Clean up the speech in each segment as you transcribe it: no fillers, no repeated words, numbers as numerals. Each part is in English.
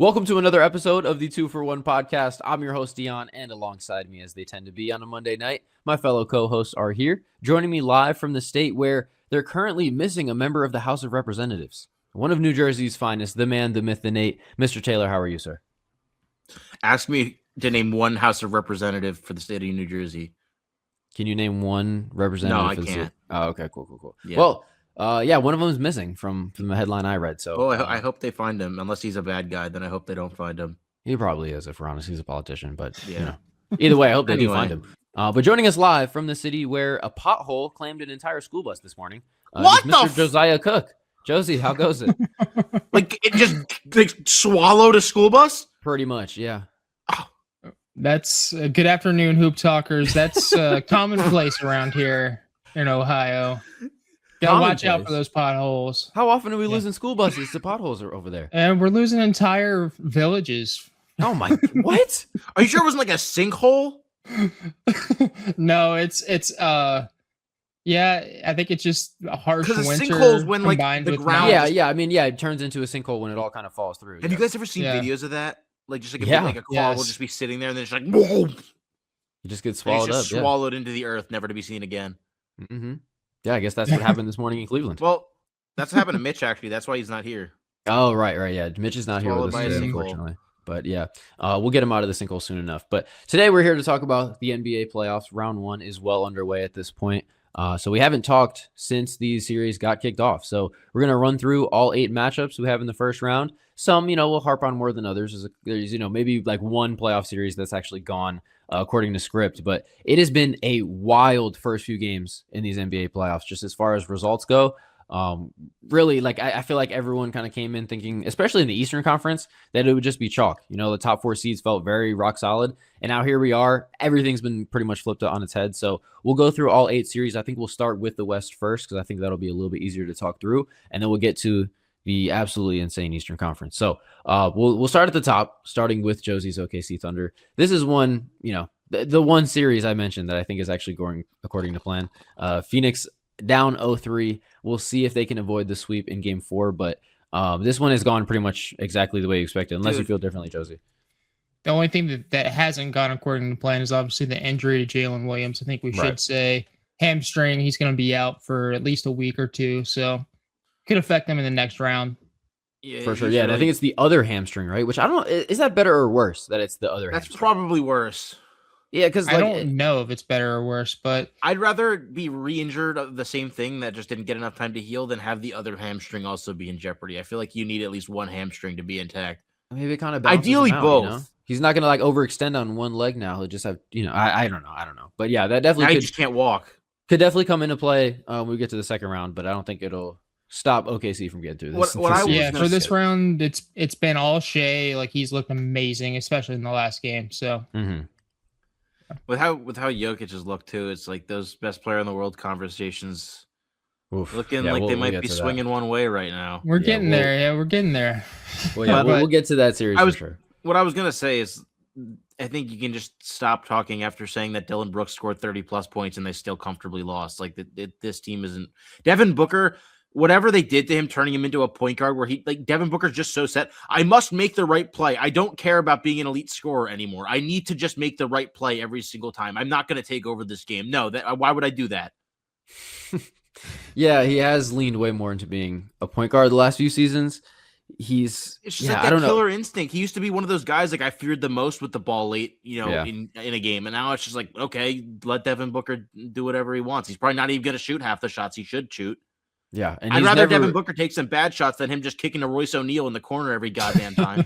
Welcome to another episode of the 2-for-1 podcast. I'm your host, Dion, and alongside me, as they tend to be on a Monday night, my fellow co-hosts are here, joining me live from the state where they're currently missing a member of the House of Representatives. One of New Jersey's finest, the man, the myth, the Nate. Mr. Taylor, how are you, sir? Ask me to name one House of Representative for the state of New Jersey. Can you name one representative? No, I for the can't. state? Oh, okay, cool. Yeah. Well, one of them is missing from the headline I read. So, well, I hope they find him. Unless he's a bad guy, then I hope they don't find him. He probably is, if we're honest. He's a politician, but yeah. Either way, I hope they do find him. But joining us live from the city where a pothole claimed an entire school bus this morning, what Mr. Josiah Cook. Josie, how goes it? Like it just swallowed a school bus? Pretty much, yeah. Oh. That's good afternoon, Hoop Talkers. That's commonplace around here in Ohio. Gotta watch out for those potholes. How often are we losing school buses to potholes over there? And we're losing entire villages. Oh my! What? Are you sure it wasn't like a sinkhole? No, it's yeah. I think it's just a harsh winter. Because sinkholes when like the ground. Yeah. I mean, it turns into a sinkhole when it all kind of falls through. Have you guys ever seen videos of that? Like just like a car will just be sitting there and then it's like whoa. You just get swallowed up. Swallowed into the earth, never to be seen again. Mm-hmm. Yeah, I guess that's what happened this morning in Cleveland. Well, that's what happened to Mitch, actually. That's why he's not here. Oh, right. Yeah, Mitch is not here with us today, unfortunately. But yeah, we'll get him out of the sinkhole soon enough. But today we're here to talk about the NBA playoffs. Round 1 is well underway at this point. So we haven't talked since these series got kicked off. So we're going to run through all 8 matchups we have in the first round. Some, we'll harp on more than others. There's, maybe like one playoff series that's actually gone according to script. But it has been a wild first few games in these NBA playoffs, just as far as results go. Really, like I feel like everyone kind of came in thinking, especially in the Eastern Conference, that it would just be chalk. The top 4 seeds felt very rock solid. And now here we are. Everything's been pretty much flipped on its head. So we'll go through all 8 series. I think we'll start with the West first, because I think that'll be a little bit easier to talk through. And then we'll get to the absolutely insane Eastern Conference. So we'll start at the top, starting with Josie's OKC Thunder. This is one, the one series I mentioned that I think is actually going according to plan. Phoenix down 0-3. We'll see if they can avoid the sweep in game 4, but this one has gone pretty much exactly the way you expected, unless you feel differently, Josie. The only thing that hasn't gone according to plan is obviously the injury to Jalen Williams. I think we should say hamstring. He's going to be out for at least a week or 2, so could affect them in the next round. Yeah, for sure. Yeah, and I think it's the other hamstring, right? Which I don't know. Is that better or worse that it's the other hamstring? That's probably worse. Yeah, because I don't know if it's better or worse, but I'd rather be re-injured of the same thing that just didn't get enough time to heal than have the other hamstring also be in jeopardy. I feel like you need at least one hamstring to be intact. Maybe it kind of ideally out, both. He's not going to like overextend on one leg now. He'll just have, I don't know. But yeah, that definitely just can't walk. Could definitely come into play when we get to the second round, but I don't think it'll stop OKC from getting through this. For this round, it's been all Shea. Like he's looked amazing, especially in the last game. So. Mm-hmm. With how Jokic has looked too, it's like those best player in the world conversations looking like they might be swinging one way right now. We're getting there. Yeah, we're getting there. Well, yeah, we'll get to that series for sure. What I was gonna say is, I think you can just stop talking after saying that Dylan Brooks scored 30+ points and they still comfortably lost. Like this team isn't Devin Booker. Whatever they did to him, turning him into a point guard where Devin Booker's just so set. I must make the right play. I don't care about being an elite scorer anymore. I need to just make the right play every single time. I'm not going to take over this game. No, why would I do that? Yeah, he has leaned way more into being a point guard the last few seasons. It's just like that killer instinct. He used to be one of those guys like I feared the most with the ball late, in a game. And now it's just like, okay, let Devin Booker do whatever he wants. He's probably not even going to shoot half the shots he should shoot. Yeah, and I'd rather Devin Booker take some bad shots than him just kicking a Royce O'Neal in the corner every goddamn time.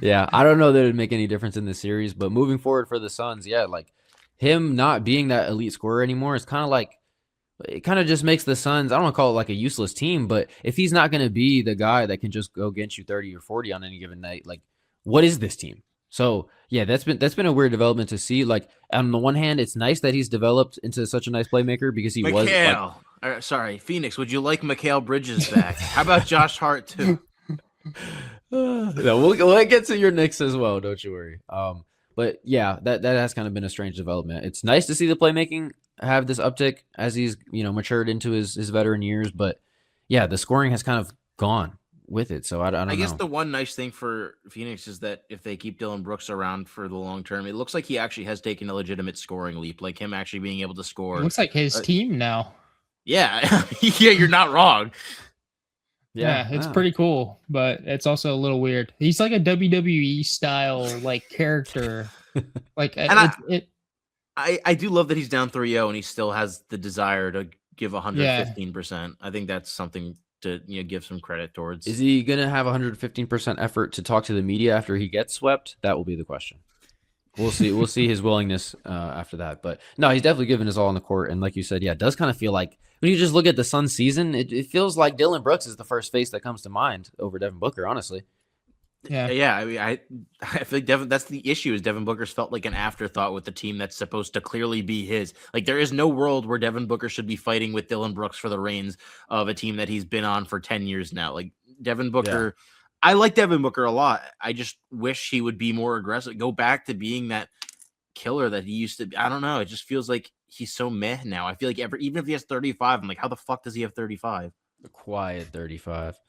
Yeah, I don't know that it would make any difference in the series, but moving forward for the Suns, like him not being that elite scorer anymore is kind of like it kind of just makes the Suns, I don't want to call it like a useless team, but if he's not going to be the guy that can just go against you 30 or 40 on any given night, like what is this team? So yeah, that's been a weird development to see. Like on the one hand, it's nice that he's developed into such a nice playmaker because he was. Sorry, Phoenix. Would you like Mikal Bridges back? How about Josh Hart too? No, we'll get to your Knicks as well. Don't you worry. But yeah, that has kind of been a strange development. It's nice to see the playmaking have this uptick as he's matured into his veteran years. But yeah, the scoring has kind of gone with it. So I don't know. I guess the one nice thing for Phoenix is that if they keep Dillon Brooks around for the long term, it looks like he actually has taken a legitimate scoring leap, like him actually being able to score. It looks like his team now. Yeah. Yeah, you're not wrong. Yeah, it's pretty cool, but it's also a little weird. He's like a WWE style like character. Like and I do love that he's down 3-0 and he still has the desire to give 115%. I think that's something to give some credit towards. Is he gonna have 115% effort to talk to the media after he gets swept? That will be the question. We'll see. We'll see his willingness after that. But no, he's definitely given his all on the court. And like you said, yeah, it does kind of feel like when you just look at the Suns season, it feels like Dillon Brooks is the first face that comes to mind over Devin Booker, honestly. Yeah. I mean, I feel like that's the issue is Devin Booker's felt like an afterthought with the team that's supposed to clearly be his. Like there is no world where Devin Booker should be fighting with Dillon Brooks for the reins of a team that he's been on for 10 years now. Like Devin Booker, I like Devin Booker a lot. I just wish he would be more aggressive, go back to being that killer that he used to be. I don't know. It just feels like he's so meh now. I feel like even if he has 35, I'm like, how the fuck does he have 35? A quiet 35.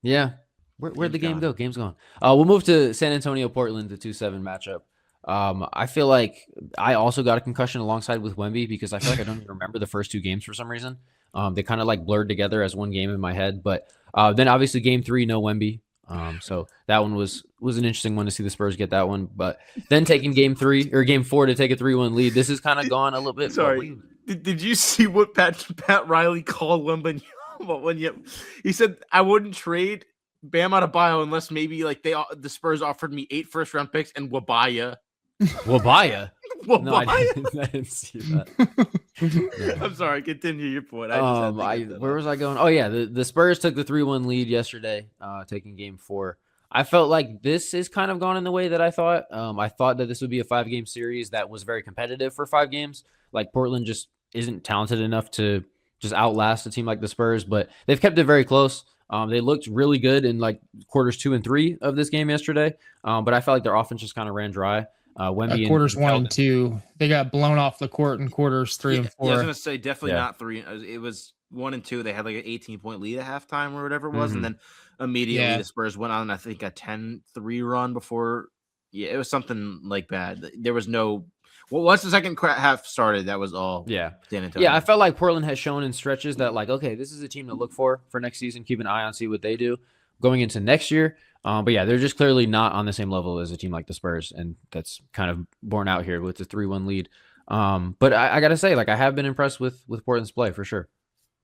Yeah. Where'd the game go? Game's gone. We'll move to San Antonio, Portland, the 2-7 matchup. I feel like I also got a concussion alongside with Wemby because I feel like I don't even remember the first two games for some reason. They kind of like blurred together as one game in my head. But then obviously game 3, no Wemby. So that one was an interesting one to see the Spurs get that one. But then taking game 4 to take a 3-1 lead, this has kind of gone a little bit. Sorry, did you see what Pat Riley called Wemby? He said, "I wouldn't trade Bam Adebayo unless maybe like the Spurs offered me 8 first-round picks and Wabaya." Wabaya? Wabaya? No, I didn't see that. Yeah. I'm sorry. Continue your point. Where was I going? Oh yeah, the Spurs took the 3-1 lead yesterday, taking game 4. I felt like this is kind of gone in the way that I thought. I thought that this would be a 5-game series that was very competitive for 5 games. Like Portland just isn't talented enough to just outlast a team like the Spurs, but they've kept it very close. They looked really good in like quarters 2 and 3 of this game yesterday, but I felt like their offense just kind of ran dry. Wemby quarters 1 and 2, they got blown off the court in quarters 3 and 4. Yeah, I was gonna say definitely not 3. It was 1 and 2. They had like an 18-point lead at halftime or whatever it was, and then immediately the Spurs went on I think a 10-3 run before. Yeah, it was something like that. There was no. Well, once the second half started, that was all. Yeah. San Antonio. Yeah, I felt like Portland has shown in stretches that like, okay, this is a team to look for next season. Keep an eye on, see what they do going into next year. But yeah, they're just clearly not on the same level as a team like the Spurs, and that's kind of borne out here with the 3-1 lead. But I gotta say, like, I have been impressed with Portland's play for sure.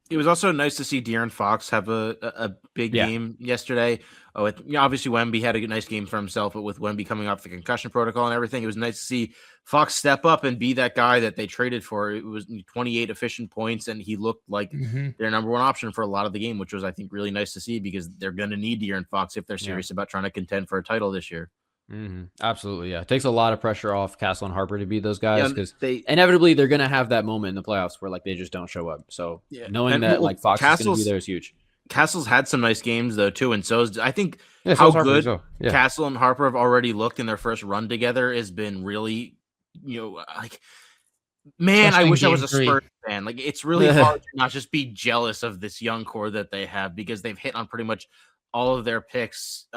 It was also nice to see De'Aaron Fox have a big game yesterday. Obviously, Wemby had a nice game for himself, but with Wemby coming off the concussion protocol and everything, it was nice to see Fox step up and be that guy that they traded for. It was 28 efficient points, and he looked like their number one option for a lot of the game, which was, I think, really nice to see because they're going to need De'Aaron Fox if they're serious about trying to contend for a title this year. Absolutely, yeah. It takes a lot of pressure off Castle and Harper to be those guys because inevitably they're going to have that moment in the playoffs where like they just don't show up. So knowing that like Fox is going to be there is huge. Castle's had some nice games though too, and so I think how good Castle and Harper have already looked in their first run together has been really, like, man, I wish I was a Spurs fan. Like, it's really hard to not just be jealous of this young core that they have because they've hit on pretty much all of their picks,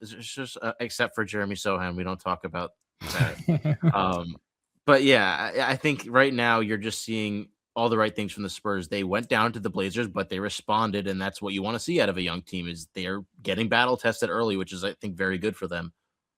just except for Jeremy Sohan. We don't talk about that. But yeah, I think right now you're just seeing all the right things from the Spurs. They went down to the Blazers, but they responded, and that's what you want to see out of a young team is they're getting battle tested early, which is, I think, very good for them.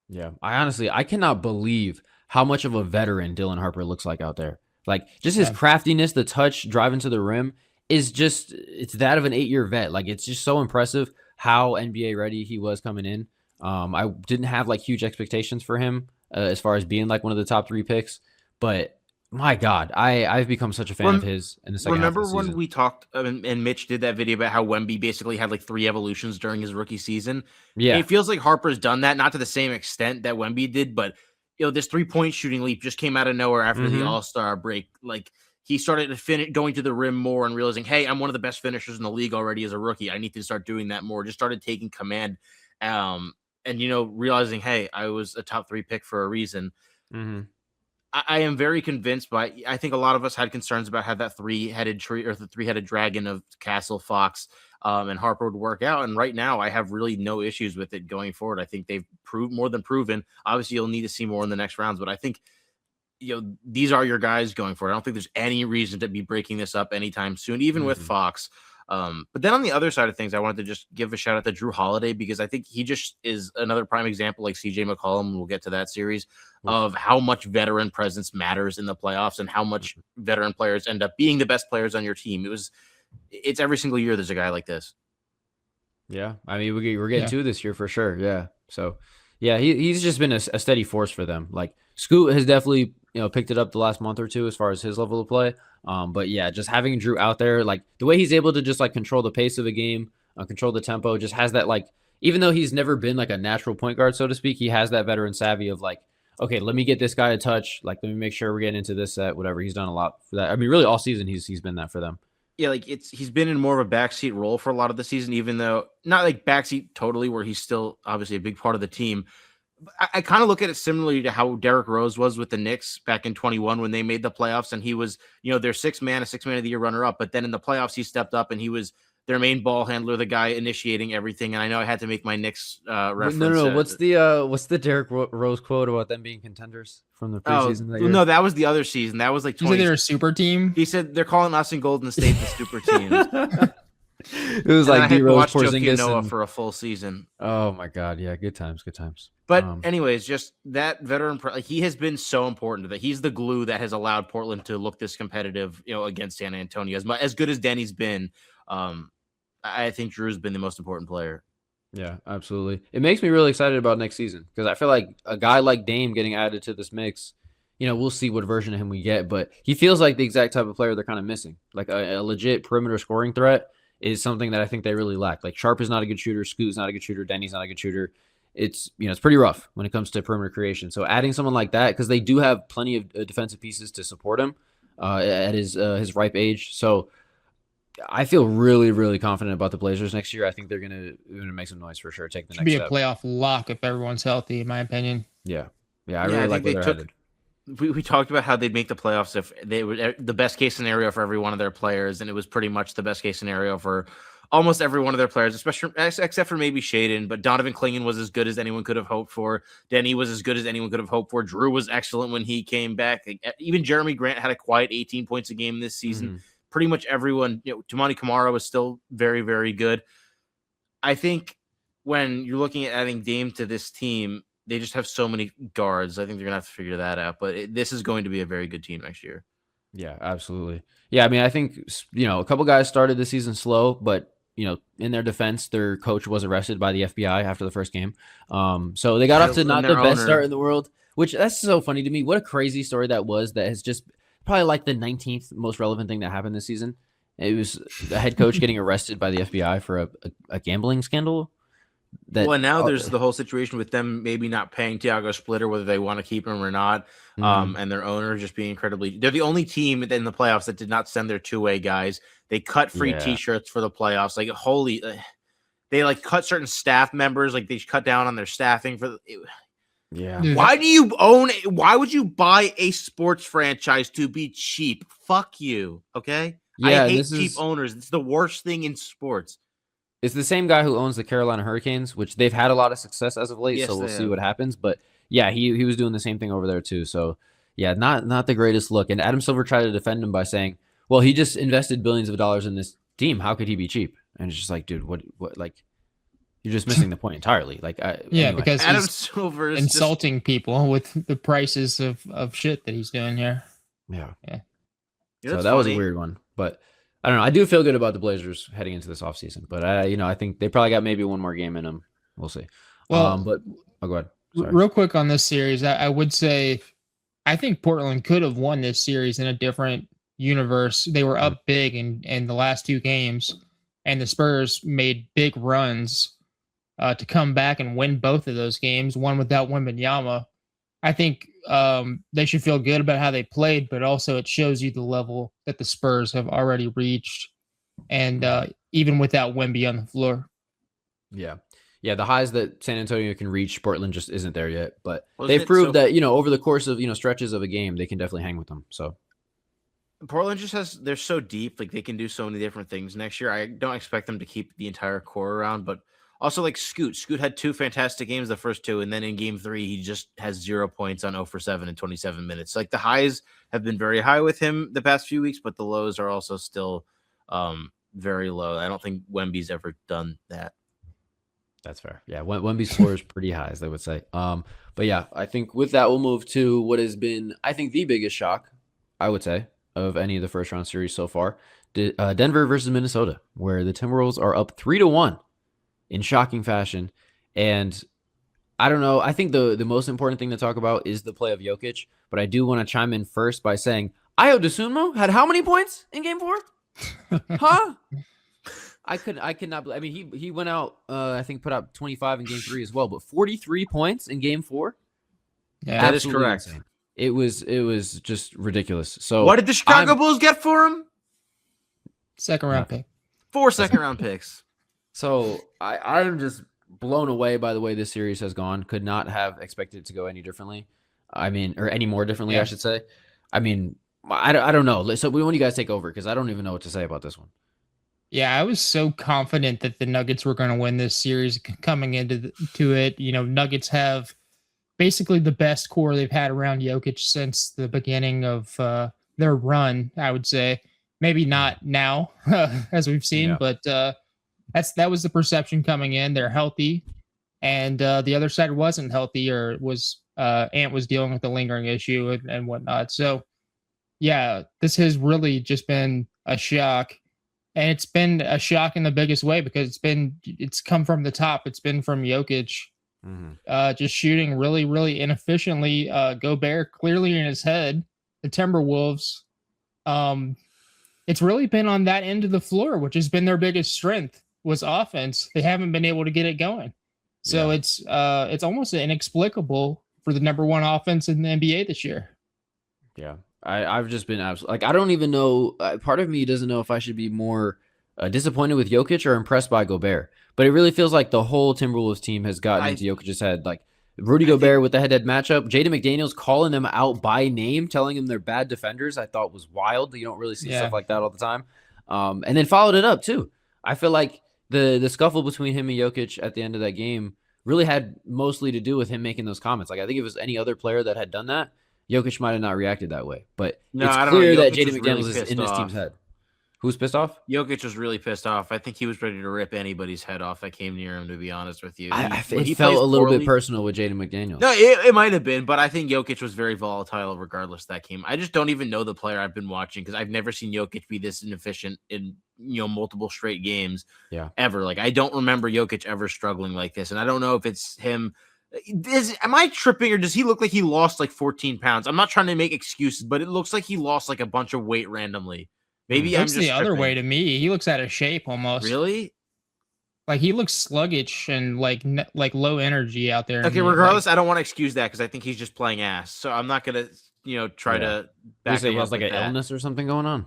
Yeah, I cannot believe how much of a veteran Dylan Harper looks like out there. Like, just his craftiness, the touch, driving to the rim is just, it's that of an 8-year vet. Like, it's just so impressive how NBA ready he was coming in. I didn't have like huge expectations for him as far as being like one of the top 3 picks, but my God, I've become such a fan of his in the second half of the season. Remember when we talked and Mitch did that video about how Wemby basically had like 3 evolutions during his rookie season? Yeah. It feels like Harper's done that, not to the same extent that Wemby did, but this 3-point shooting leap just came out of nowhere after the All-Star break. Like, he started to going to the rim more and realizing, hey, I'm one of the best finishers in the league already as a rookie. I need to start doing that more. Just started taking command and, realizing, hey, I was a top 3 pick for a reason. I am very convinced by, I think a lot of us had concerns about how that 3-headed tree or the 3-headed dragon of Castle Fox. and Harper would work out. And right now, I have really no issues with it going forward. I think they've proved more than proven. Obviously, you'll need to see more in the next rounds, but I think these are your guys going forward. I don't think there's any reason to be breaking this up anytime soon, even with Fox. But then on the other side of things, I wanted to just give a shout out to Drew Holiday, because I think he just is another prime example, like CJ McCollum. We'll get to that series, of how much veteran presence matters in the playoffs and how much veteran players end up being the best players on your team. It's every single year there's a guy like this. Yeah. I mean, we're getting two this year for sure. Yeah. So yeah, he's just been a steady force for them. Like Scoot has definitely, picked it up the last month or two as far as his level of play. But yeah, just having Drew out there, like the way he's able to just like control the pace of a game, control the tempo, just has that, like, even though he's never been like a natural point guard, so to speak, he has that veteran savvy of like, okay, let me get this guy a touch. Like, let me make sure we're getting into this set, whatever. He's done a lot for that. I mean, really all season he's been that for them. Yeah, like he's been in more of a backseat role for a lot of the season, even though not like backseat totally, where he's still obviously a big part of the team. I kind of look at it similarly to how Derrick Rose was with the Knicks back in 21 when they made the playoffs, and he was, their six man of the year runner up. But then in the playoffs, he stepped up and he was their main ball handler, the guy initiating everything. And I know I had to make my Knicks reference. No. What's the Derrick Rose quote about them being contenders from the preseason? No, that was the other season. That was like 20. They're a super team. He said they're calling us in Golden State the super team. It was like D Rose, Porzingis, Noah for a full season. Oh my God, yeah, good times. But anyways, just that veteran, he has been so important to that. He's the glue that has allowed Portland to look this competitive, against San Antonio. As good as Denny's been, I think Drew's been the most important player. Yeah, absolutely. It makes me really excited about next season, because I feel like a guy like Dame getting added to this mix, we'll see what version of him we get, but he feels like the exact type of player they're kind of missing. Like a legit perimeter scoring threat is something that I think they really lack. Like Sharp is not a good shooter, Scoot's not a good shooter, Denny's not a good shooter. It's it's pretty rough when it comes to perimeter creation. So adding someone like that, because they do have plenty of defensive pieces to support him at his ripe age. So I feel really, really confident about the Blazers next year. I think they're gonna make some noise for sure. Take the next be step. A playoff lock if everyone's healthy, in my opinion. Yeah, I really like where they're headed. We talked about how they'd make the playoffs if they were the best case scenario for every one of their players, and it was pretty much the best case scenario for almost every one of their players, especially except for maybe Shaden. But Donovan Clingan was as good as anyone could have hoped for. Denny was as good as anyone could have hoped for. Drew was excellent when he came back. Even Jeremy Grant had a quiet 18 points a game this season. Pretty much everyone, Toumani Camara was still very, very good. I think when you're looking at adding Dame to this team, they just have so many guards. I think they're going to have to figure that out. But this is going to be a very good team next year. Yeah, absolutely. Yeah, I mean, I think, a couple guys started the season slow, but, in their defense, their coach was arrested by the FBI after the first game. So they got off to not the best start in the world, which that's so funny to me. What a crazy story that was. That has just probably like the 19th most relevant thing that happened this season. It was the head coach getting arrested by the FBI for a gambling scandal. Now there's the whole situation with them maybe not paying Thiago Splitter, whether they want to keep him or not, and their owner just being they're the only team in the playoffs that did not send their two-way guys. They cut free T-shirts for the playoffs. Like they like cut certain staff members. Like they cut down on their staffing for. Why would you buy a sports franchise to be cheap? Fuck you. Okay. Yeah, I hate cheap owners. It's the worst thing in sports. It's the same guy who owns the Carolina Hurricanes, which they've had a lot of success as of late. Yes, so we'll see what happens. But yeah, he was doing the same thing over there too. So yeah, not the greatest look. And Adam Silver tried to defend him by saying, well, he just invested billions of dollars in this team. How could he be cheap? And it's just like, dude, what like you're just missing the point entirely. Like anyway. Because Adam Silver is insulting people with the prices of shit that he's doing here. Yeah. So that was a weird one. But I don't know. I do feel good about the Blazers heading into this offseason, but I think they probably got maybe one more game in them. We'll see. Well, but go ahead. Sorry. Real quick on this series, I would say I think Portland could have won this series in a different universe. They were up big in the last two games, and the Spurs made big runs to come back and win both of those games, one without Wembanyama. I think they should feel good about how they played, but also it shows you the level that the Spurs have already reached, and even without Wemby on the floor. Yeah, the highs that San Antonio can reach, Portland just isn't there yet. But they've proved that over the course of stretches of a game, they can definitely hang with them. So Portland just they're so deep, like they can do so many different things next year. I don't expect them to keep the entire core around, but also like Scoot. Scoot had 2 fantastic games, the first 2, and then in game 3, he just has 0 points on 0 for 7 in 27 minutes. Like the highs have been very high with him the past few weeks, but the lows are also still very low. I don't think Wemby's ever done that. That's fair. Yeah, Wemby's floor is pretty high, as they would say. But yeah, I think with that, we'll move to what has been, I think, the biggest shock, I would say, of any of the first round series so far. Denver versus Minnesota, where the Timberwolves are up 3-1 in shocking fashion. And I don't know. I think the most important thing to talk about is the play of Jokic. But I do want to chime in first by saying, Ayo Dosunmu had how many points in game 4? Huh? I could not believe. I mean, he went out. I think put up 25 in game 3 as well, but 43 points in game 4. Yeah, that is correct. Insane. It was just ridiculous. So what did the Chicago Bulls get for him? Second round pick. 4 second-round picks. So I'm just blown away by the way this series has gone. Could not have expected it to go any differently. I mean, or any more differently, I should say. I mean, I don't know. So when do you guys take over? Because I don't even know what to say about this one. Yeah, I was so confident that the Nuggets were going to win this series coming into it. You know, Nuggets have basically the best core they've had around Jokic since the beginning of their run, I would say. Maybe not now, as we've seen, but that was the perception coming in. They're healthy, and the other side wasn't healthy, or Ant was dealing with a lingering issue and whatnot. So, yeah, this has really just been a shock. And it's been a shock in the biggest way because it's come from the top. It's been from Jokic, just shooting really, really inefficiently. Gobert clearly in his head. The Timberwolves, it's really been on that end of the floor, which has been their biggest strength, was offense. They haven't been able to get it going. So it's almost inexplicable for the number 1 offense in the NBA this year. Yeah. I've just been absolutely like, I don't even know. Part of me doesn't know if I should be more disappointed with Jokic or impressed by Gobert. But it really feels like the whole Timberwolves team has gotten into Jokic's head. Like Rudy Gobert with the head-to-head matchup, Jaden McDaniels calling them out by name, telling them they're bad defenders, I thought was wild. You don't really see stuff like that all the time. And then followed it up too. I feel like the scuffle between him and Jokic at the end of that game really had mostly to do with him making those comments. Like I think if it was any other player that had done that, Jokic might have not reacted that way, but it's clear that Jaden McDaniels is in this team's head. Who's pissed off? Jokic was really pissed off. I think he was ready to rip anybody's head off that came near him, to be honest with you. It felt a little bit personal with Jaden McDaniels. No, it might have been, but I think Jokic was very volatile regardless of that game. I just don't even know the player I've been watching because I've never seen Jokic be this inefficient in multiple straight games ever. Like I don't remember Jokic ever struggling like this, and I don't know if it's him. Am I tripping or does he look like he lost like 14 pounds? I'm not trying to make excuses, but it looks like he lost like a bunch of weight randomly. Maybe I'm just the other way to me. He looks out of shape almost. Really? Like he looks sluggish and like low energy out there. Okay, regardless, I don't want to excuse that because I think he's just playing ass. So I'm not gonna, try to back him he has like an illness or something going on.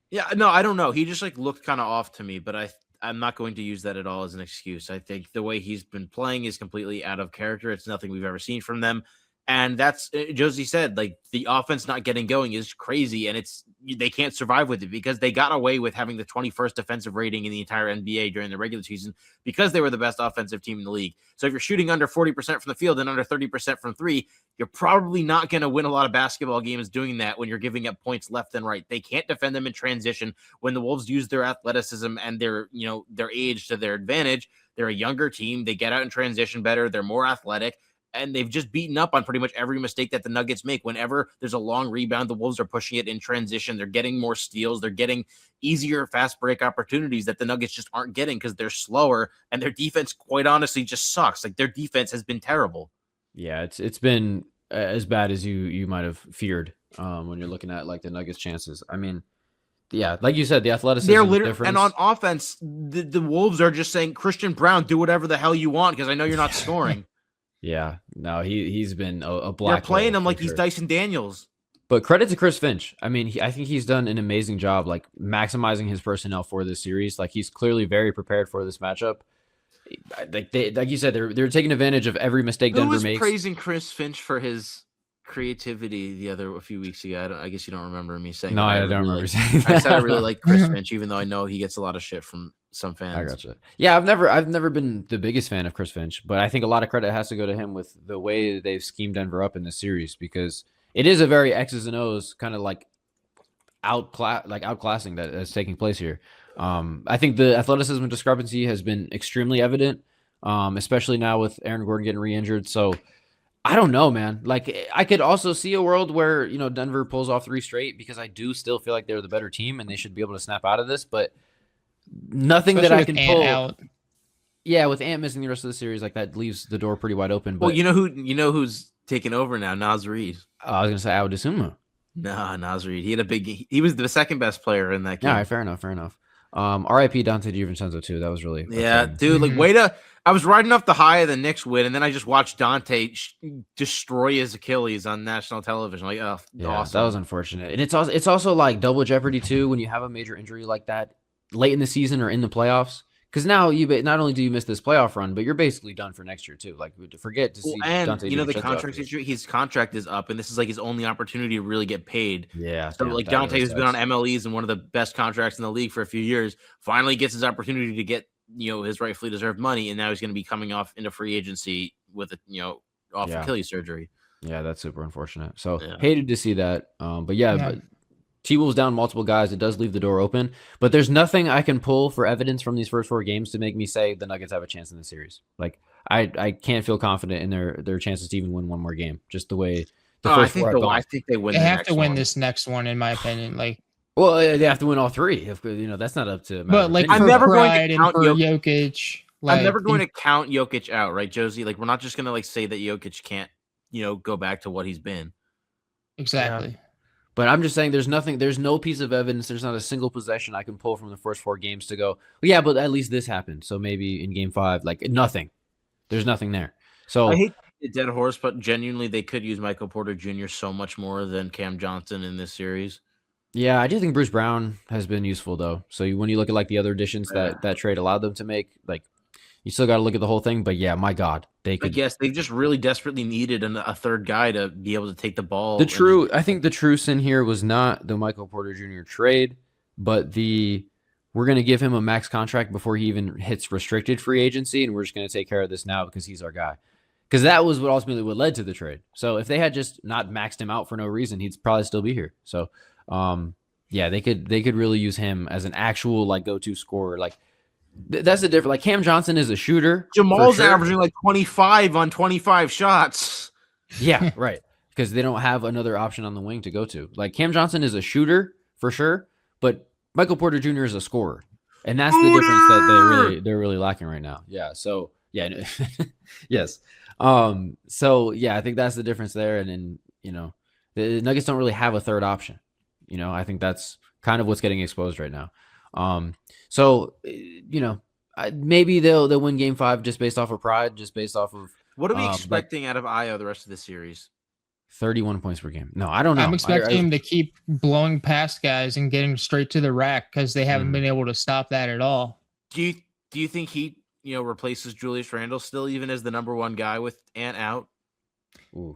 Yeah, no, I don't know. He just like looked kind of off to me, but I'm not going to use that at all as an excuse. I think the way he's been playing is completely out of character. It's nothing we've ever seen from them. And that's Josi said, like the offense not getting going is crazy, and they can't survive with it because they got away with having the 21st defensive rating in the entire NBA during the regular season because they were the best offensive team in the league. So if you're shooting under 40% from the field and under 30% from 3, you're probably not going to win a lot of basketball games doing that when you're giving up points left and right. They can't defend them in transition when the Wolves use their athleticism and their age to their advantage. They're a younger team. They get out in transition better. They're more athletic. And they've just beaten up on pretty much every mistake that the Nuggets make. Whenever there's a long rebound, the Wolves are pushing it in transition. They're getting more steals. They're getting easier fast break opportunities that the Nuggets just aren't getting because they're slower. And their defense, quite honestly, just sucks. Like their defense has been terrible. Yeah, it's been as bad as you might have feared when you're looking at like the Nuggets' chances. I mean, yeah, like you said, the athleticism they're literally difference. And on offense, the Wolves are just saying, Christian Brown, do whatever the hell you want because I know you're not scoring. Yeah, no, he's been a black. They're playing him like he's Dyson Daniels. But credit to Chris Finch. I mean, I think he's done an amazing job, like maximizing his personnel for this series. Like he's clearly very prepared for this matchup. Like you said, they're taking advantage of every mistake Denver makes. Who was praising Chris Finch for his creativity a few weeks ago. I guess you don't remember me saying. No, I don't remember saying that. I said I really like Chris Finch, even though I know he gets a lot of shit from some fans. I gotcha. Yeah, I've never been the biggest fan of Chris Finch, but I think a lot of credit has to go to him with the way they've schemed Denver up in this series, because it is a very X's and O's kind of like outclassing that's taking place here. I think the athleticism discrepancy has been extremely evident, especially now with Aaron Gordon getting re-injured. So I don't know, man. Like, I could also see a world where, Denver pulls off 3 straight, because I do still feel like they're the better team and they should be able to snap out of this, but nothing Especially that I can pull out. Yeah, with Ant missing the rest of the series, like, that leaves the door pretty wide open. But well, who's taking over now? Naz Reid. I was gonna say Audisuma. Nah, Naz Reid. He was the second best player in that game. Yeah, right, fair enough. R.I.P. Dante DiVincenzo too. That was really dude. Like, way to. I was riding off the high of the Knicks win, and then I just watched Dante destroy his Achilles on national television. Like, oh, yeah, awesome. That was unfortunate. And it's also like double jeopardy too when you have a major injury like that late in the season or in the playoffs. Because now not only do you miss this playoff run, but you're basically done for next year too. Like, forget to see. And Dante the contract situation, his contract is up, and this is like his only opportunity to really get paid. Yeah. So like Dante, really who's been on MLEs and one of the best contracts in the league for a few years, finally gets his opportunity to get his rightfully deserved money, and now he's going to be coming off into free agency with Achilles surgery. Yeah, that's super unfortunate. So hated to see that. But T-Wolves down multiple guys. It does leave the door open, but there's nothing I can pull for evidence from these first 4 games to make me say the Nuggets have a chance in the series. Like, I can't feel confident in their chances to even win one more game. Just the way the first 4 have gone. I think they win. They have to win this next one, in my opinion. Like, well, they have to win all 3. If that's not up to. But like, I'm never going to count Jokic. I'm never going to count Jokic out, right, Josie? Like, we're not just going to say that Jokic can't, go back to what he's been. Exactly. Yeah. But I'm just saying there's no piece of evidence. There's not a single possession I can pull from the first 4 games to go, well, yeah, but at least this happened. So maybe in game 5, like, nothing. There's nothing there. So I hate the dead horse, but genuinely they could use Michael Porter Jr. so much more than Cam Johnson in this series. Yeah, I do think Bruce Brown has been useful though. So when you look at like the other additions that trade allowed them to make, like, you still got to look at the whole thing. But yeah, my God, they could. I guess they've just really desperately needed a third guy to be able to take the ball. I think the true sin here was not the Michael Porter Jr. trade, but we're going to give him a max contract before he even hits restricted free agency, and we're just going to take care of this now because he's our guy. Because that was what ultimately what led to the trade. So if they had just not maxed him out for no reason, he'd probably still be here. So they could really use him as an actual like go-to scorer. Like, that's the difference. Like, Cam Johnson is a shooter. Jamal's averaging like 25 on 25 shots. Yeah, right. Because they don't have another option on the wing to go to. Like, Cam Johnson is a shooter for sure, but Michael Porter Jr. is a scorer, and that's the difference that they're really lacking right now. Yeah. So yeah, yes. So yeah, I think that's the difference there. And then the Nuggets don't really have a third option. I think that's kind of what's getting exposed right now. So maybe they'll win game 5 just based off of pride, just based off of what are we expecting out of Io the rest of the series? 31 points per game. No, I don't know. I'm expecting him to keep blowing past guys and getting straight to the rack because they haven't been able to stop that at all. Do you think he replaces Julius Randle still, even as the number 1 guy with Ant out? Ooh.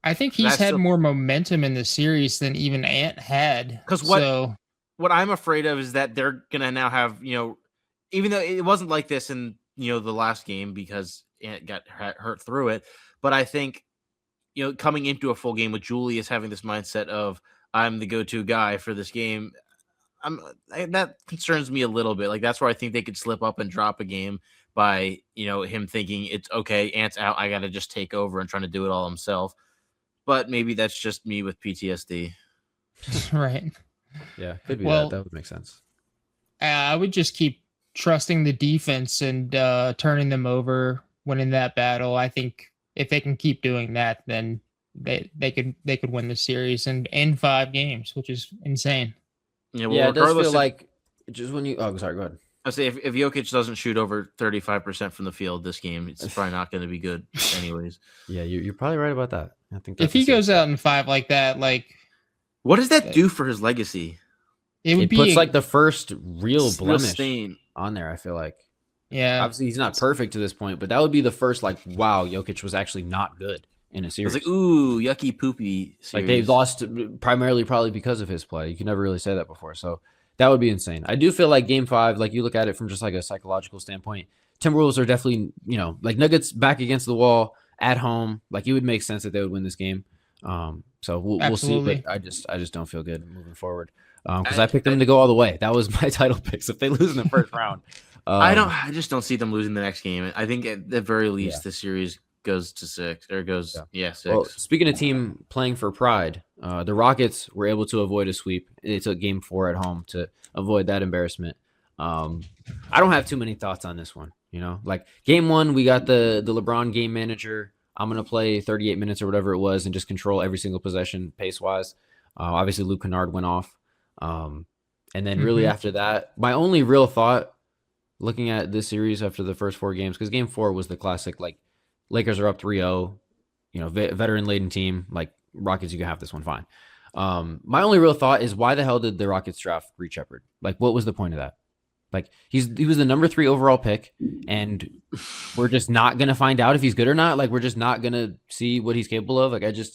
I think he's had more momentum in the series than even Ant had. Because what I'm afraid of is that they're gonna now have, even though it wasn't like this in the last game because Ant got hurt through it, but I think coming into a full game with Julius having this mindset of I'm the go-to guy for this game, that concerns me a little bit. Like, that's where I think they could slip up and drop a game by him thinking it's okay, Ant's out, I gotta just take over and trying to do it all himself. But maybe that's just me with PTSD. Right. Yeah, could be that. That would make sense. I would just keep trusting the defense and turning them over when in that battle. I think if they can keep doing that, then they could win the series in 5 games, which is insane. Yeah, it does feel like just when you. Oh, sorry. Go ahead. I say if Jokic doesn't shoot over 35% from the field this game, it's probably not going to be good, anyways. Yeah, you're probably right about that. I think if he goes out in 5 like that, like, what does that do for his legacy? It puts like the first real blemish on there. I feel like. Yeah. Obviously, he's not perfect to this point, but that would be the first like, wow, Jokic was actually not good in a series. It's like, ooh, yucky poopy series. Like they've lost primarily probably because of his play. You can never really say that before. So that would be insane. I do feel like game 5, like you look at it from just like a psychological standpoint, Timberwolves are definitely, like Nuggets back against the wall at home. Like it would make sense that they would win this game. So we'll see, but I just don't feel good moving forward. Because I picked them to go all the way. That was my title picks. If they lose in the first round, I just don't see them losing the next game. I think at the very least the series goes to 6 or goes 6. Well, speaking of team playing for pride, the Rockets were able to avoid a sweep. They took game 4 at home to avoid that embarrassment. I don't have too many thoughts on this one. Like game 1, we got the LeBron game manager. I'm going to play 38 minutes or whatever it was and just control every single possession pace-wise. Obviously, Luke Kennard went off. And then really after that, my only real thought looking at this series after the first 4 games, because game 4 was the classic, like, Lakers are up 3-0, veteran-laden team. Like, Rockets, you can have this one fine. My only real thought is, why the hell did the Rockets draft Reed Shepherd? Like, what was the point of that? Like, he was the number 3 overall pick, and we're just not going to find out if he's good or not. Like, we're just not going to see what he's capable of. Like, I don't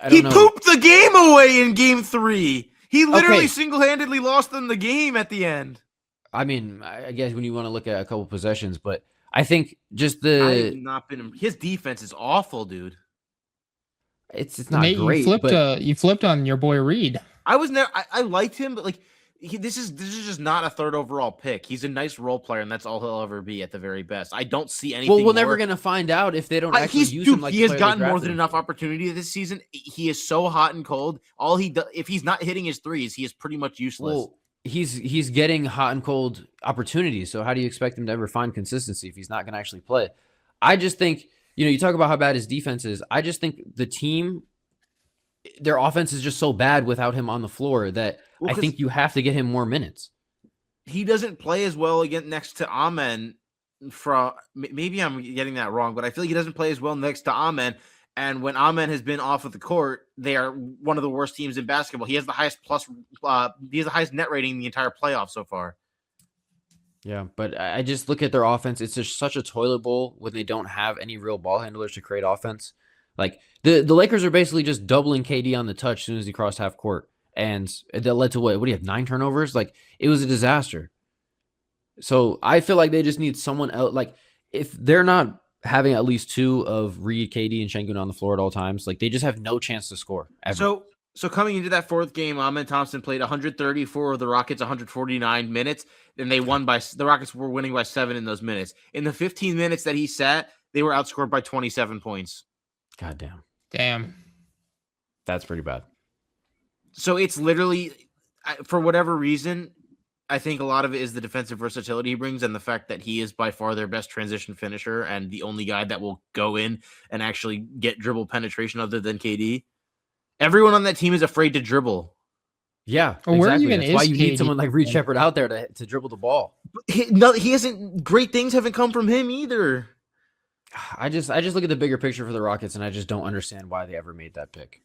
know. He pooped the game away in game 3. He literally single-handedly lost them the game at the end. I mean, I guess when you want to look at a couple possessions, but I think just his defense is awful, dude. It's not Nate, great. You flipped on your boy Reed. I liked him, but like this is just not a 3rd overall pick. He's a nice role player, and that's all he'll ever be at the very best. I don't see anything. Well, we're never gonna find out if they don't actually use him. Like he has gotten more than enough opportunity this season. He is so hot and cold. All he does, if he's not hitting his threes, he is pretty much useless. Well, he's getting hot and cold opportunities. So how do you expect him to ever find consistency if he's not gonna actually play? I just think you talk about how bad his defense is. I just think the team, their offense is just so bad without him on the floor that I think you have to get him more minutes. He doesn't play as well again next to Amen. Maybe I'm getting that wrong, but I feel like he doesn't play as well next to Amen. And when Amen has been off of the court, they are one of the worst teams in basketball. He has the highest he has the highest net rating in the entire playoff so far. Yeah, but I just look at their offense. It's just such a toilet bowl when they don't have any real ball handlers to create offense. Like the Lakers are basically just doubling KD on the touch as soon as he crossed half court. And that led to what do you have, 9 turnovers? Like, it was a disaster. So I feel like they just need someone else. Like, if they're not having at least 2 of Reed, KD, and Şengün on the floor at all times, like, they just have no chance to score ever. So coming into that 4th game, Amen Thompson played 134 the Rockets 149 minutes, and the Rockets were winning by 7 in those minutes. In the 15 minutes that he sat, they were outscored by 27 points. God damn. Damn. That's pretty bad. So it's literally, for whatever reason, I think a lot of it is the defensive versatility he brings and the fact that he is by far their best transition finisher and the only guy that will go in and actually get dribble penetration other than KD. Everyone on that team is afraid to dribble. Yeah, well, exactly. That's why you need someone like Reed Shepherd out there to dribble the ball. He hasn't. Great things haven't come from him either. I just look at the bigger picture for the Rockets, and I just don't understand why they ever made that pick.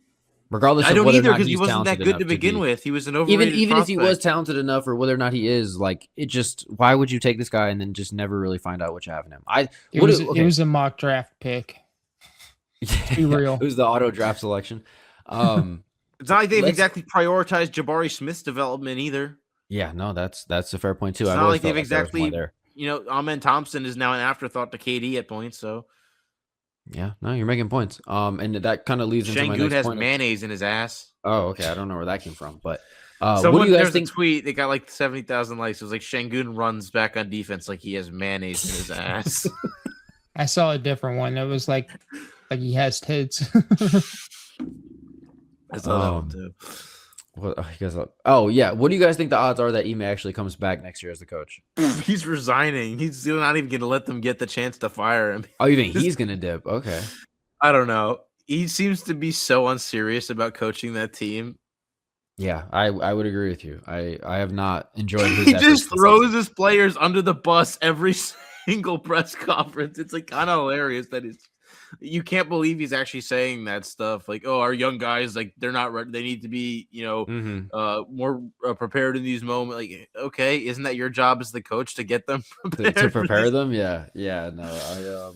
Regardless, I don't of either because he wasn't that good to begin with. He was an overrated even prospect. if he was talented enough, or whether or not he is, like it just why would you take this guy and then just never really find out what you have in him? It was a mock draft pick. To be real, it was the auto draft selection. It's not like they've exactly prioritized Jabari Smith's development either. Yeah, no, that's a fair point too. It's not like they've exactly, Amen Thompson is now an afterthought to KD at points. So yeah, no, you're making points. And that kind of leads into my next has point. mayonnaise in his ass. Oh, okay. I don't know where that came from, but what do you guys think? A tweet. They got like 70,000 likes. It was like Şengün runs back on defense like he has mayonnaise in his ass. I saw a different one. It was like he has tits. I saw that one too. Oh yeah. What do you guys think the odds are that Ime actually comes back next year as the coach? He's resigning. He's not even going to let them get the chance to fire him. Oh, you think he's going to dip? Okay. I don't know. He seems to be so unserious about coaching that team. Yeah, I would agree with you. I have not enjoyed his He just throws his players under the bus every single press conference. It's like kind of hilarious that you can't believe he's actually saying that stuff. Like, oh, our young guys, like they're not ready. They need to be, more prepared in these moments. Like, okay, isn't that your job as the coach to get them to prepare them? Yeah, no,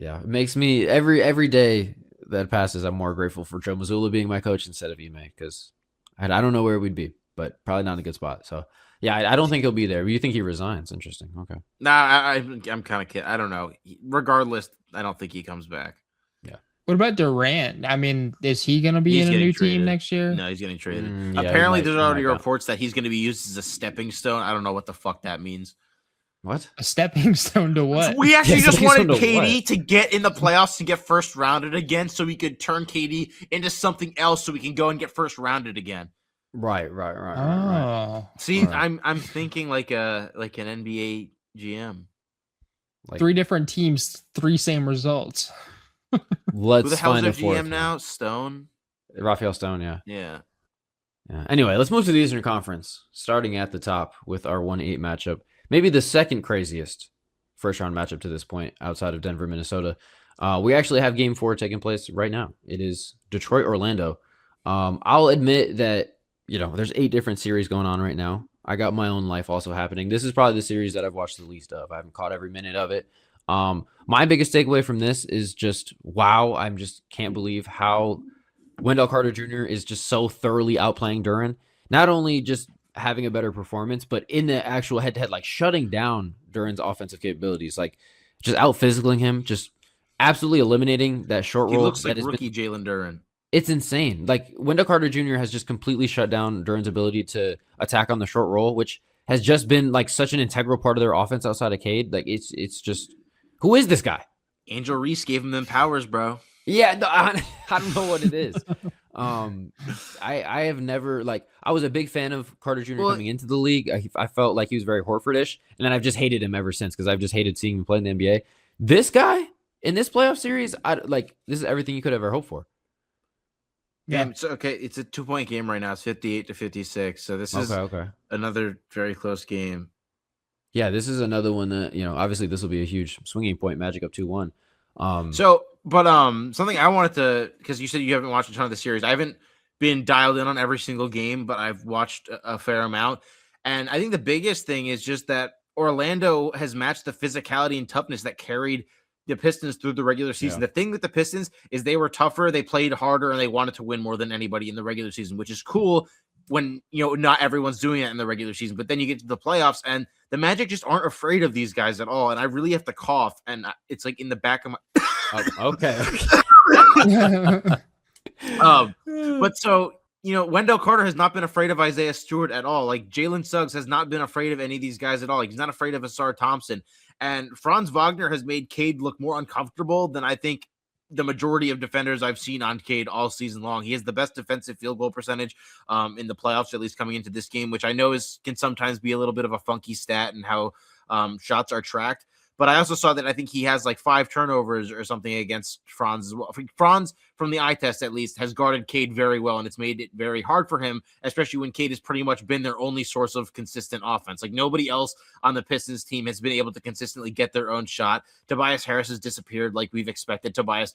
Yeah, it makes me every day that passes, I'm more grateful for Joe Mazzulla being my coach instead of Ime, because I don't know where we'd be, but probably not in a good spot. So yeah, I don't think he'll be there. But you think he resigns? Interesting. Okay. Nah, I'm kind of kidding. I don't know. Regardless, I don't think he comes back. Yeah. What about Durant? I mean, is he going to be in a new team next year? No, he's getting traded. Yeah, apparently, there's already reports that he's going to be used as a stepping stone. I don't know what the fuck that means. What? A stepping stone to what? We actually just wanted KD to get in the playoffs to get first rounded again, so we could turn KD into something else, so we can go and get first rounded again. Right. Oh. See, right. I'm thinking like an NBA GM. Like, 3 different teams, 3 same results. Let's Who the hell's find their a fourth GM now? Stone. Raphael Stone. Yeah. Yeah. Anyway, let's move to the Eastern Conference, starting at the top with our 1-8 matchup. Maybe the second craziest first-round matchup to this point outside of Denver, Minnesota. We actually have Game 4 taking place right now. It is Detroit-Orlando. I'll admit that, there's 8 different series going on right now. I got my own life also happening. This is probably the series that I've watched the least of. I haven't caught every minute of it. My biggest takeaway from this is just, wow, I just can't believe how Wendell Carter Jr. is just so thoroughly outplaying Duren. Not only just having a better performance, but in the actual head-to-head, like shutting down Duren's offensive capabilities, like just out-physicaling him, just absolutely eliminating that short roll. He looks like rookie Jalen Duren. It's insane. Like Wendell Carter Jr. has just completely shut down Duren's ability to attack on the short roll, which has just been like such an integral part of their offense outside of Cade. Like it's just, who is this guy? Angel Reese gave him them powers, bro. Yeah, no, I don't know what it is. I have never, like, I was a big fan of Carter Jr. coming into the league. I felt like he was very Horford-ish, and then I've just hated him ever since because I've just hated seeing him play in the NBA. This guy in this playoff series, this is everything you could ever hope for. Yeah. So, okay, it's a 2-point game right now. It's 58-56. So this is another very close game. Yeah, this is another one that, obviously this will be a huge swinging point. Magic up 2-1. Something I wanted to, because you said you haven't watched a ton of the series. I haven't been dialed in on every single game, but I've watched a fair amount. And I think the biggest thing is just that Orlando has matched the physicality and toughness that carried the Pistons through the regular season. Yeah. The thing with the Pistons is they were tougher, they played harder, and they wanted to win more than anybody in the regular season, which is cool when, not everyone's doing it in the regular season. But then you get to the playoffs, and the Magic just aren't afraid of these guys at all. And I really have to cough, and it's like in the back of my... Okay. But so, Wendell Carter has not been afraid of Isaiah Stewart at all. Like Jalen Suggs has not been afraid of any of these guys at all. Like, he's not afraid of Asar Thompson. And Franz Wagner has made Cade look more uncomfortable than I think the majority of defenders I've seen on Cade all season long. He has the best defensive field goal percentage in the playoffs, at least coming into this game, which I know can sometimes be a little bit of a funky stat and how shots are tracked. But I also saw that I think he has like 5 turnovers or something against Franz as well. Franz, from the eye test at least, has guarded Cade very well, and it's made it very hard for him, especially when Cade has pretty much been their only source of consistent offense. Like nobody else on the Pistons team has been able to consistently get their own shot. Tobias Harris has disappeared like we've expected Tobias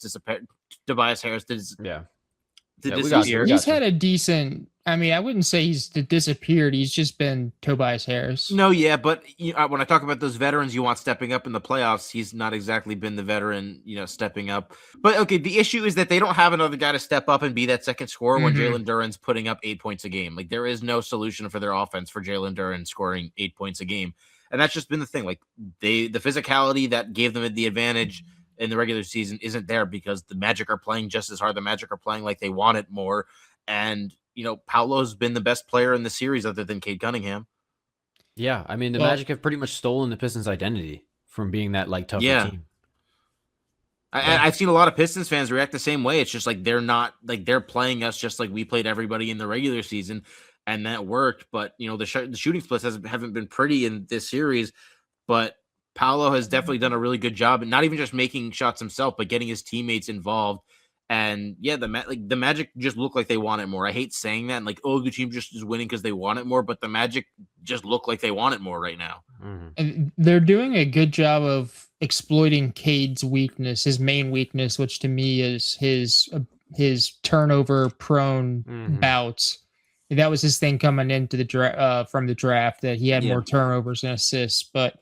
Harris to disappear. He's had a decent... I mean, I wouldn't say he's disappeared. He's just been Tobias Harris. No, yeah, but when I talk about those veterans you want stepping up in the playoffs, he's not exactly been the veteran, stepping up. But, okay, the issue is that they don't have another guy to step up and be that second scorer when Jalen Duren's putting up 8 points a game. Like, there is no solution for their offense for Jalen Duren scoring 8 points a game. And that's just been the thing. Like, the physicality that gave them the advantage in the regular season isn't there because the Magic are playing just as hard. The Magic are playing like they want it more. And Paolo's been the best player in the series other than Cade Cunningham. Yeah, I mean, the Magic have pretty much stolen the Pistons' identity from being that tougher team. I've seen a lot of Pistons fans react the same way. It's just like they're not they're playing us just like we played everybody in the regular season, and that worked. But the shooting splits haven't been pretty in this series. But Paolo has definitely done a really good job, and not even just making shots himself, but getting his teammates involved. And yeah, the Magic just look like they want it more. I hate saying that, and the team just is winning because they want it more, but the Magic just look like they want it more right now. And they're doing a good job of exploiting Cade's weakness, his main weakness, which to me is his turnover prone bouts. That was his thing coming into the from the draft, that he had more turnovers and assists. But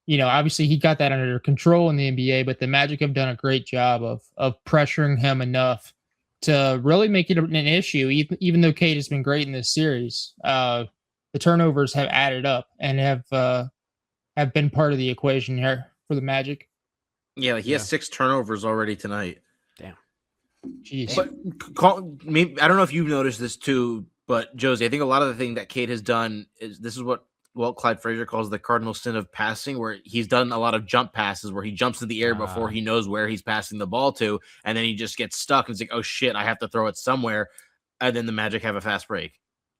obviously he got that under control in the NBA, but the Magic have done a great job of pressuring him enough to really make it an issue. Even though Cade has been great in this series, the turnovers have added up and have been part of the equation here for the Magic. Yeah, he has 6 turnovers already tonight. Damn. Jeez. But maybe I don't know if you've noticed this too, but Josie, I think a lot of the thing that Cade has done is this is what Clyde Frazier calls the cardinal sin of passing, where he's done a lot of jump passes where he jumps in the air before he knows where he's passing the ball to, and then he just gets stuck and it's like, oh shit, I have to throw it somewhere, and then the Magic have a fast break.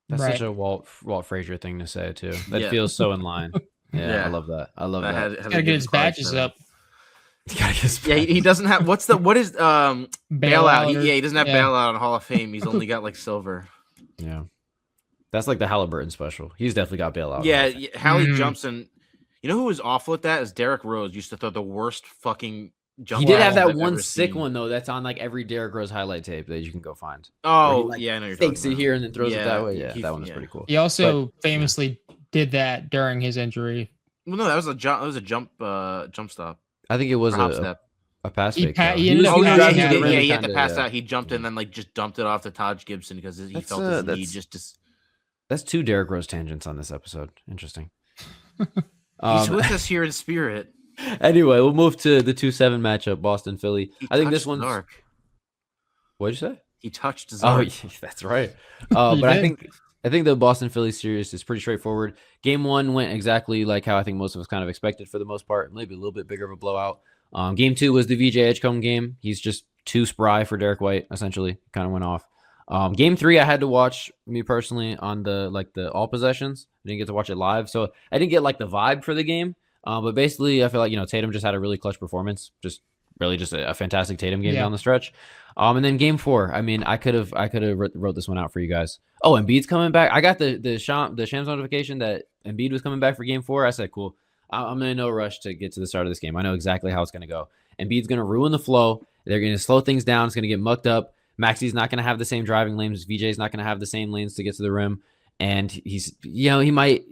That's such a Walt Frazier thing to say too. That feels so in line. Yeah, I love that. I love that. Gotta get his badges up. He doesn't have what is bailout? He doesn't have bailout on Hall of Fame. He's only got like silver. Yeah. That's like the Halliburton special. He's definitely got bailout. Yeah, Hallie jumps in. You know who was awful at that is Derrick Rose. Used to throw the worst fucking jump. He did have that one sick one though. That's on like every Derrick Rose highlight tape that you can go find. Oh, he, I know you're fakes it here and then throws it that way. Yeah, that one was pretty cool. He also famously did that during his injury. Well, no, that was a jump. It was a jump stop. I think it was a pass fake. He had to pass out. He jumped and then like just dumped it off to Taj Gibson because he felt his knee just. That's 2 Derrick Rose tangents on this episode. Interesting. He's with us here in spirit. Anyway, we'll move to the 2-7 matchup, Boston Philly. I think this one's dark. What'd you say? He touched Zark. Oh, yeah, that's right. But I think the Boston Philly series is pretty straightforward. Game 1 went exactly like how I think most of us kind of expected for the most part. Maybe a little bit bigger of a blowout. Game 2 was the VJ Edgecombe game. He's just too spry for Derek White. Essentially, kind of went off. Game 3, I had to watch me personally on the all possessions. I didn't get to watch it live, so I didn't get like the vibe for the game. But basically, I feel like Tatum just had a really clutch performance. Just really just a fantastic Tatum game down the stretch. And then Game 4, I mean, I could have wrote this one out for you guys. Oh, Embiid's coming back. I got the Shams notification that Embiid was coming back for Game 4. I said, cool. I'm in no rush to get to the start of this game. I know exactly how it's going to go. Embiid's going to ruin the flow. They're going to slow things down. It's going to get mucked up. Maxi's not going to have the same driving lanes. VJ's not going to have the same lanes to get to the rim. And he's, he might,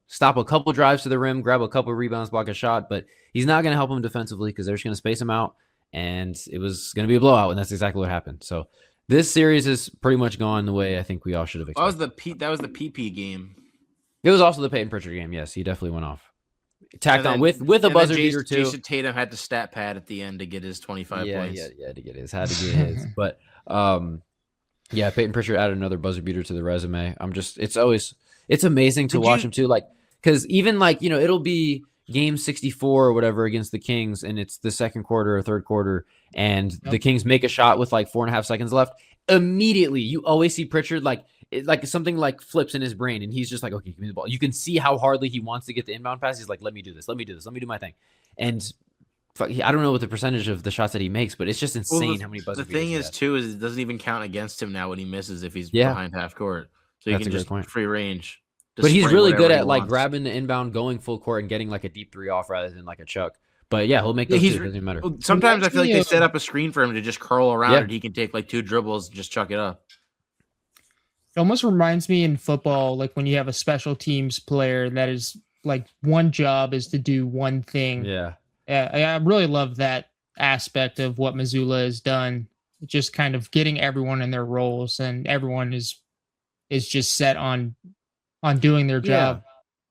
stop a couple drives to the rim, grab a couple rebounds, block a shot, but he's not going to help him defensively because they're just going to space him out. And it was going to be a blowout, and that's exactly what happened. So this series has pretty much gone the way I think we all should have expected. That was the PP game. It was also the Peyton Pritchard game. Yes, he definitely went off. Tacked on with a buzzer beater too. Jason Tatum had to stat pad at the end to get his 25 points. Yeah, to get his. But Peyton Pritchard added another buzzer beater to the resume. It's amazing to watch him too. Like, because even it'll be game 64 or whatever against the Kings, and it's the second quarter or third quarter, and the Kings make a shot with like 4.5 seconds left. Immediately, you always see Pritchard like something like flips in his brain, and he's just like, okay, give me the ball. You can see how hardly he wants to get the inbound pass. He's like, let me do this, let me do my thing. And I don't know what the percentage of the shots that he makes, but it's just insane how many buzzer beaters. The thing is, too, is it doesn't even count against him now when he misses if he's behind half court. So you can just free range. But he's really good at like grabbing the inbound, going full court, and getting like a deep 3 off rather than like a chuck. But yeah, he'll make those. It doesn't matter. Sometimes I feel like they set up a screen for him to just curl around, and he can take like 2 dribbles and just chuck it up. It almost reminds me in football, like when you have a special teams player that is like one job is to do one thing. Yeah. I really love that aspect of what Mazzulla has done. Just kind of getting everyone in their roles, and everyone is just set on doing their job.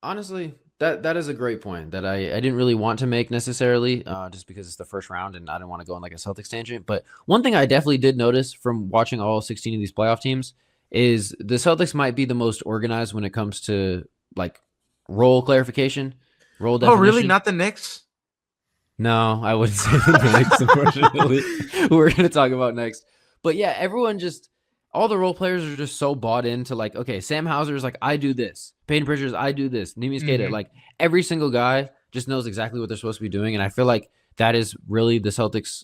Honestly, that is a great point that I didn't really want to make necessarily, just because it's the first round and I didn't want to go on like a Celtics tangent. But one thing I definitely did notice from watching all 16 of these playoff teams is the Celtics might be the most organized when it comes to like role clarification, role definition. Oh, really? Not the Knicks? No, I wouldn't say the Knicks, unfortunately. Who we're going to talk about next. But yeah, all the role players are just so bought into like, okay, Sam Hauser's like, I do this. Peyton Pritchard's, I do this. Nimi Skata, like every single guy just knows exactly what they're supposed to be doing. And I feel like that is really the Celtics'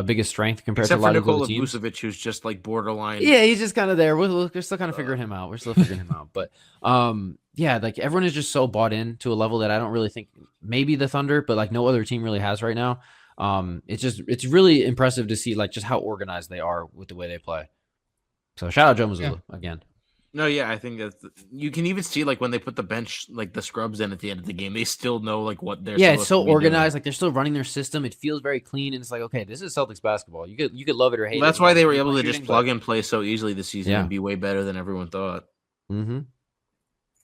biggest strength compared to a lot of other teams. Vucevic, who's just like borderline. Yeah, he's just kind of there. We're still kind of figuring him out. But like everyone is just so bought in to a level that I don't really think maybe the Thunder, but like no other team really has right now. It's really impressive to see like just how organized they are with the way they play. So shout out Joe Mazzulla again. No, yeah, I think that you can even see like when they put the bench, like the scrubs in at the end of the game, they still know like what they're. Yeah, it's supposed so to be organized. doing. Like they're still running their system. It feels very clean, and it's like, okay, this is Celtics basketball. You could love it or hate Well, it. that's You know, why the they were able three-point to just shooting, plug but and play so easily this season yeah. and be way better than everyone thought. Mm-hmm.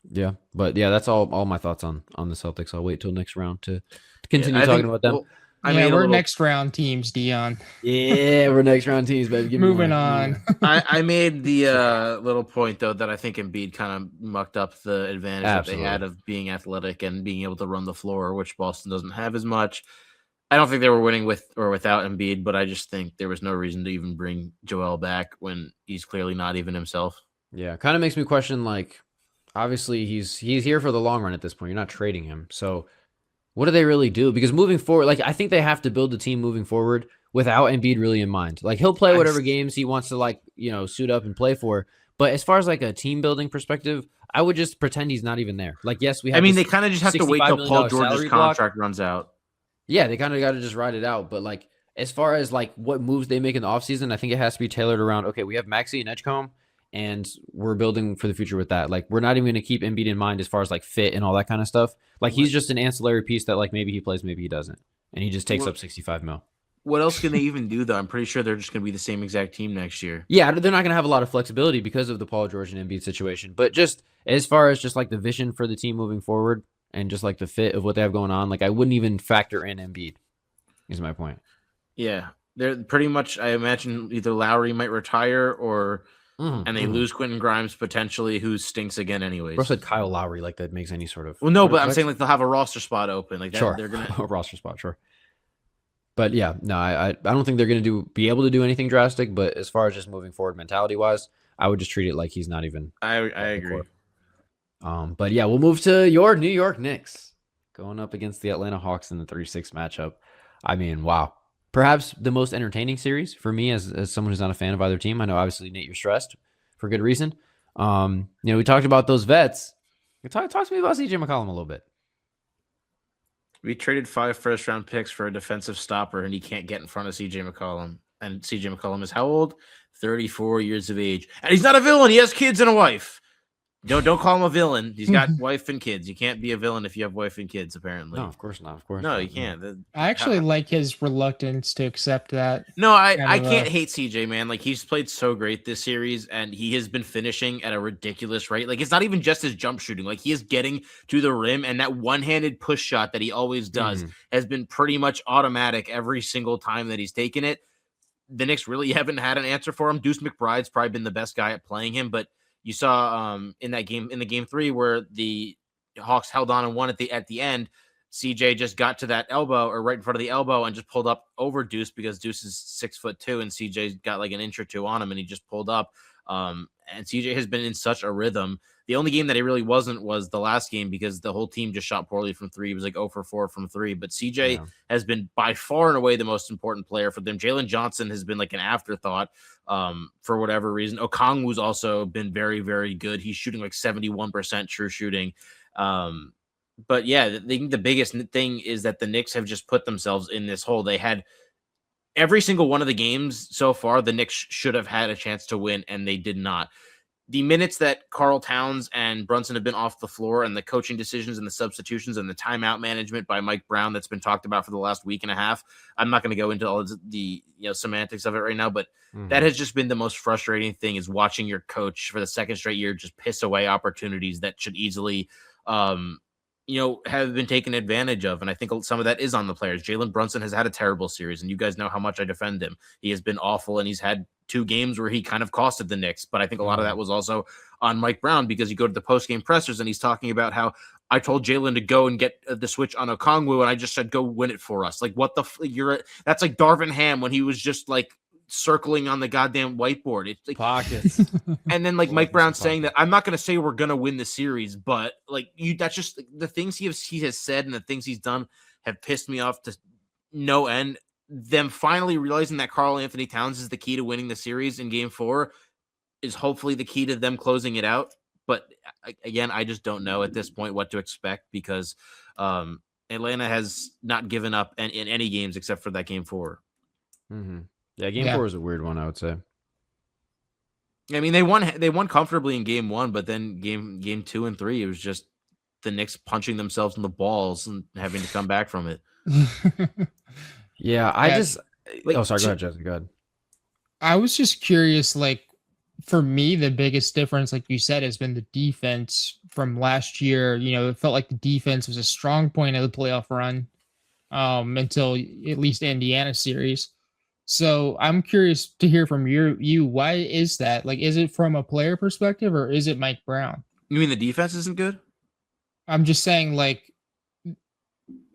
Yeah, but yeah, that's all my thoughts on the Celtics. I'll wait till next round to continue talking about them. Well, we're next round teams, Dion. Yeah, we're next round teams, baby. Give Moving me on. I made the little point though that I think Embiid kind of mucked up the advantage that they had of being athletic and being able to run the floor, which Boston doesn't have as much. I don't think they were winning with or without Embiid, but I just think there was no reason to even bring Joel back when he's clearly not even himself. Yeah, kind of makes me question, like, obviously he's here for the long run at this point. You're not trading him. So what do they really do? Because moving forward, like, I think they have to build the team moving forward without Embiid really in mind. Like, he'll play whatever games he wants to, like, suit up and play for. But as far as like a team building perspective, I would just pretend he's not even there. Like, yes, we have. I mean, they kind of just have to wait till Paul George's contract runs out. Yeah, they kind of got to just ride it out. But like, as far as like what moves they make in the offseason, I think it has to be tailored around, okay, we have Maxey and Edgecombe, and we're building for the future with that. Like, we're not even going to keep Embiid in mind as far as like fit and all that kind of stuff. Like, he's just an ancillary piece that like maybe he plays, maybe he doesn't. And he just takes up 65 mil. What else can they even do, though? I'm pretty sure they're just going to be the same exact team next year. Yeah, they're not going to have a lot of flexibility because of the Paul George and Embiid situation. But just as far as just like the vision for the team moving forward and just like the fit of what they have going on, like I wouldn't even factor in Embiid, is my point. Yeah, they're pretty much, I imagine either Lowry might retire or and they lose Quentin Grimes potentially, who stinks again anyways. Bro said Kyle Lowry, like that makes any sort of. Well, no, but I'm saying like they'll have a roster spot open. Like that, sure, they're gonna a roster spot, sure. But yeah, no, I don't think they're gonna be able to do anything drastic. But as far as just moving forward mentality wise, I would just treat it like he's not even. I agree. But yeah, we'll move to your New York Knicks going up against the Atlanta Hawks in the 3-6 matchup. I mean, wow. Perhaps the most entertaining series for me as someone who's not a fan of either team. I know obviously Nate, you're stressed for good reason. We talked about those vets. Talk to me about CJ McCollum a little bit. We traded 5 first-round picks for a defensive stopper, and he can't get in front of CJ McCollum. And CJ McCollum is how old? 34 years of age. And he's not a villain. He has kids and a wife. Don't call him a villain. He's got wife and kids. You can't be a villain if you have wife and kids, apparently. No, of course not. Of course no, not. you can't. I actually like his reluctance to accept that. No, I can't hate CJ, man. Like, he's played so great this series, and he has been finishing at a ridiculous rate. Like, it's not even just his jump shooting. Like, he is getting to the rim, and that one-handed push shot that he always does has been pretty much automatic every single time that he's taken it. The Knicks really haven't had an answer for him. Deuce McBride's probably been the best guy at playing him, but you saw in the game 3 where the Hawks held on and won at the end, CJ just got to that elbow or right in front of the elbow and just pulled up over Deuce because Deuce is 6'2" and CJ got like an inch or two on him and he just pulled up. And CJ has been in such a rhythm. The only game that he really wasn't was the last game because the whole team just shot poorly from 3. He was like 0 for 4 from 3. But CJ has been by far and away the most important player for them. Jalen Johnson has been like an afterthought for whatever reason. Okongwu's also been very, very good. He's shooting like 71% true shooting. But yeah, the biggest thing is that the Knicks have just put themselves in this hole. They had every single one of the games so far, the Knicks should have had a chance to win, and they did not. The minutes that Karl Towns and Brunson have been off the floor and the coaching decisions and the substitutions and the timeout management by Mike Brown that's been talked about for the last week and a half. I'm not going to go into all the semantics of it right now, but that has just been the most frustrating thing is watching your coach for the second straight year just piss away opportunities that should easily have been taken advantage of. And I think some of that is on the players. Jalen Brunson has had a terrible series, and you guys know how much I defend him. He has been awful, and he's had 2 games where he kind of costed the Knicks. But I think a lot of that was also on Mike Brown because you go to the post-game pressers, and he's talking about how I told Jalen to go and get the switch on Okongwu, and I just said, go win it for us. Like, what the that's like Darvin Ham when he was just like circling on the goddamn whiteboard. It's like pockets. And then like Mike Brown saying that I'm not going to say we're going to win the series, but like that's just the things he has said and the things he's done have pissed me off to no end. Them finally realizing that Karl Anthony Towns is the key to winning the series in game 4 is hopefully the key to them closing it out. But again, I just don't know at this point what to expect because Atlanta has not given up in any games except for that game 4. Yeah, game 4 is a weird one, I would say. I mean, they won comfortably in game 1, but then game 2 and 3, it was just the Knicks punching themselves in the balls and having to come back from it. Yeah, I just like, sorry, go ahead, Jesse. Go ahead. I was just curious, like, for me, the biggest difference, like you said, has been the defense from last year. You know, it felt like the defense was a strong point of the playoff run until at least Indiana series. So I'm curious to hear from you. Why is that? Like, is it from a player perspective or is it Mike Brown? You mean the defense isn't good? I'm just saying, like,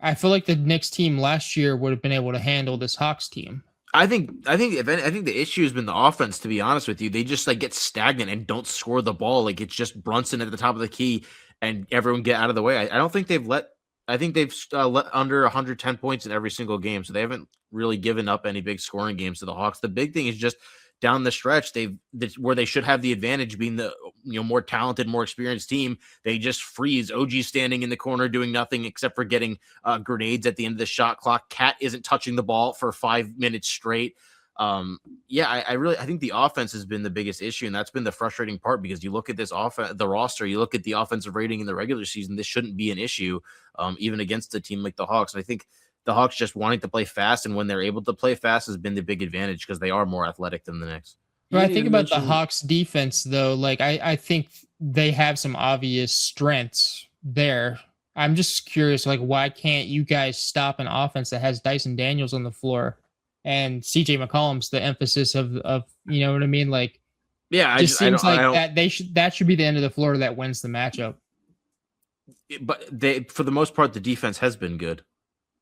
I feel like the Knicks team last year would have been able to handle this Hawks team. I think the issue has been the offense, to be honest with you. They just like get stagnant and don't score the ball. Like it's just Brunson at the top of the key and everyone get out of the way. I don't think they've let let under 110 points in every single game. So they haven't really given up any big scoring games to the Hawks. The big thing is just down the stretch, where they should have the advantage being the more talented, more experienced team. They just freeze. OG standing in the corner doing nothing except for getting grenades at the end of the shot clock. Cat isn't touching the ball for 5 minutes straight. I think the offense has been the biggest issue, and that's been the frustrating part because you look at the roster, you look at the offensive rating in the regular season. This shouldn't be an issue, even against a team like the Hawks. And I think the Hawks just wanting to play fast, and when they're able to play fast has been the big advantage because they are more athletic than the Knicks. But I think about the Hawks defense, though. Like, I think they have some obvious strengths there. I'm just curious, like, why can't you guys stop an offense that has Dyson Daniels on the floor and CJ McCollum's the emphasis of you know what I mean? Like, yeah, it just seems like that should be the end of the floor that wins the matchup. But for the most part, the defense has been good.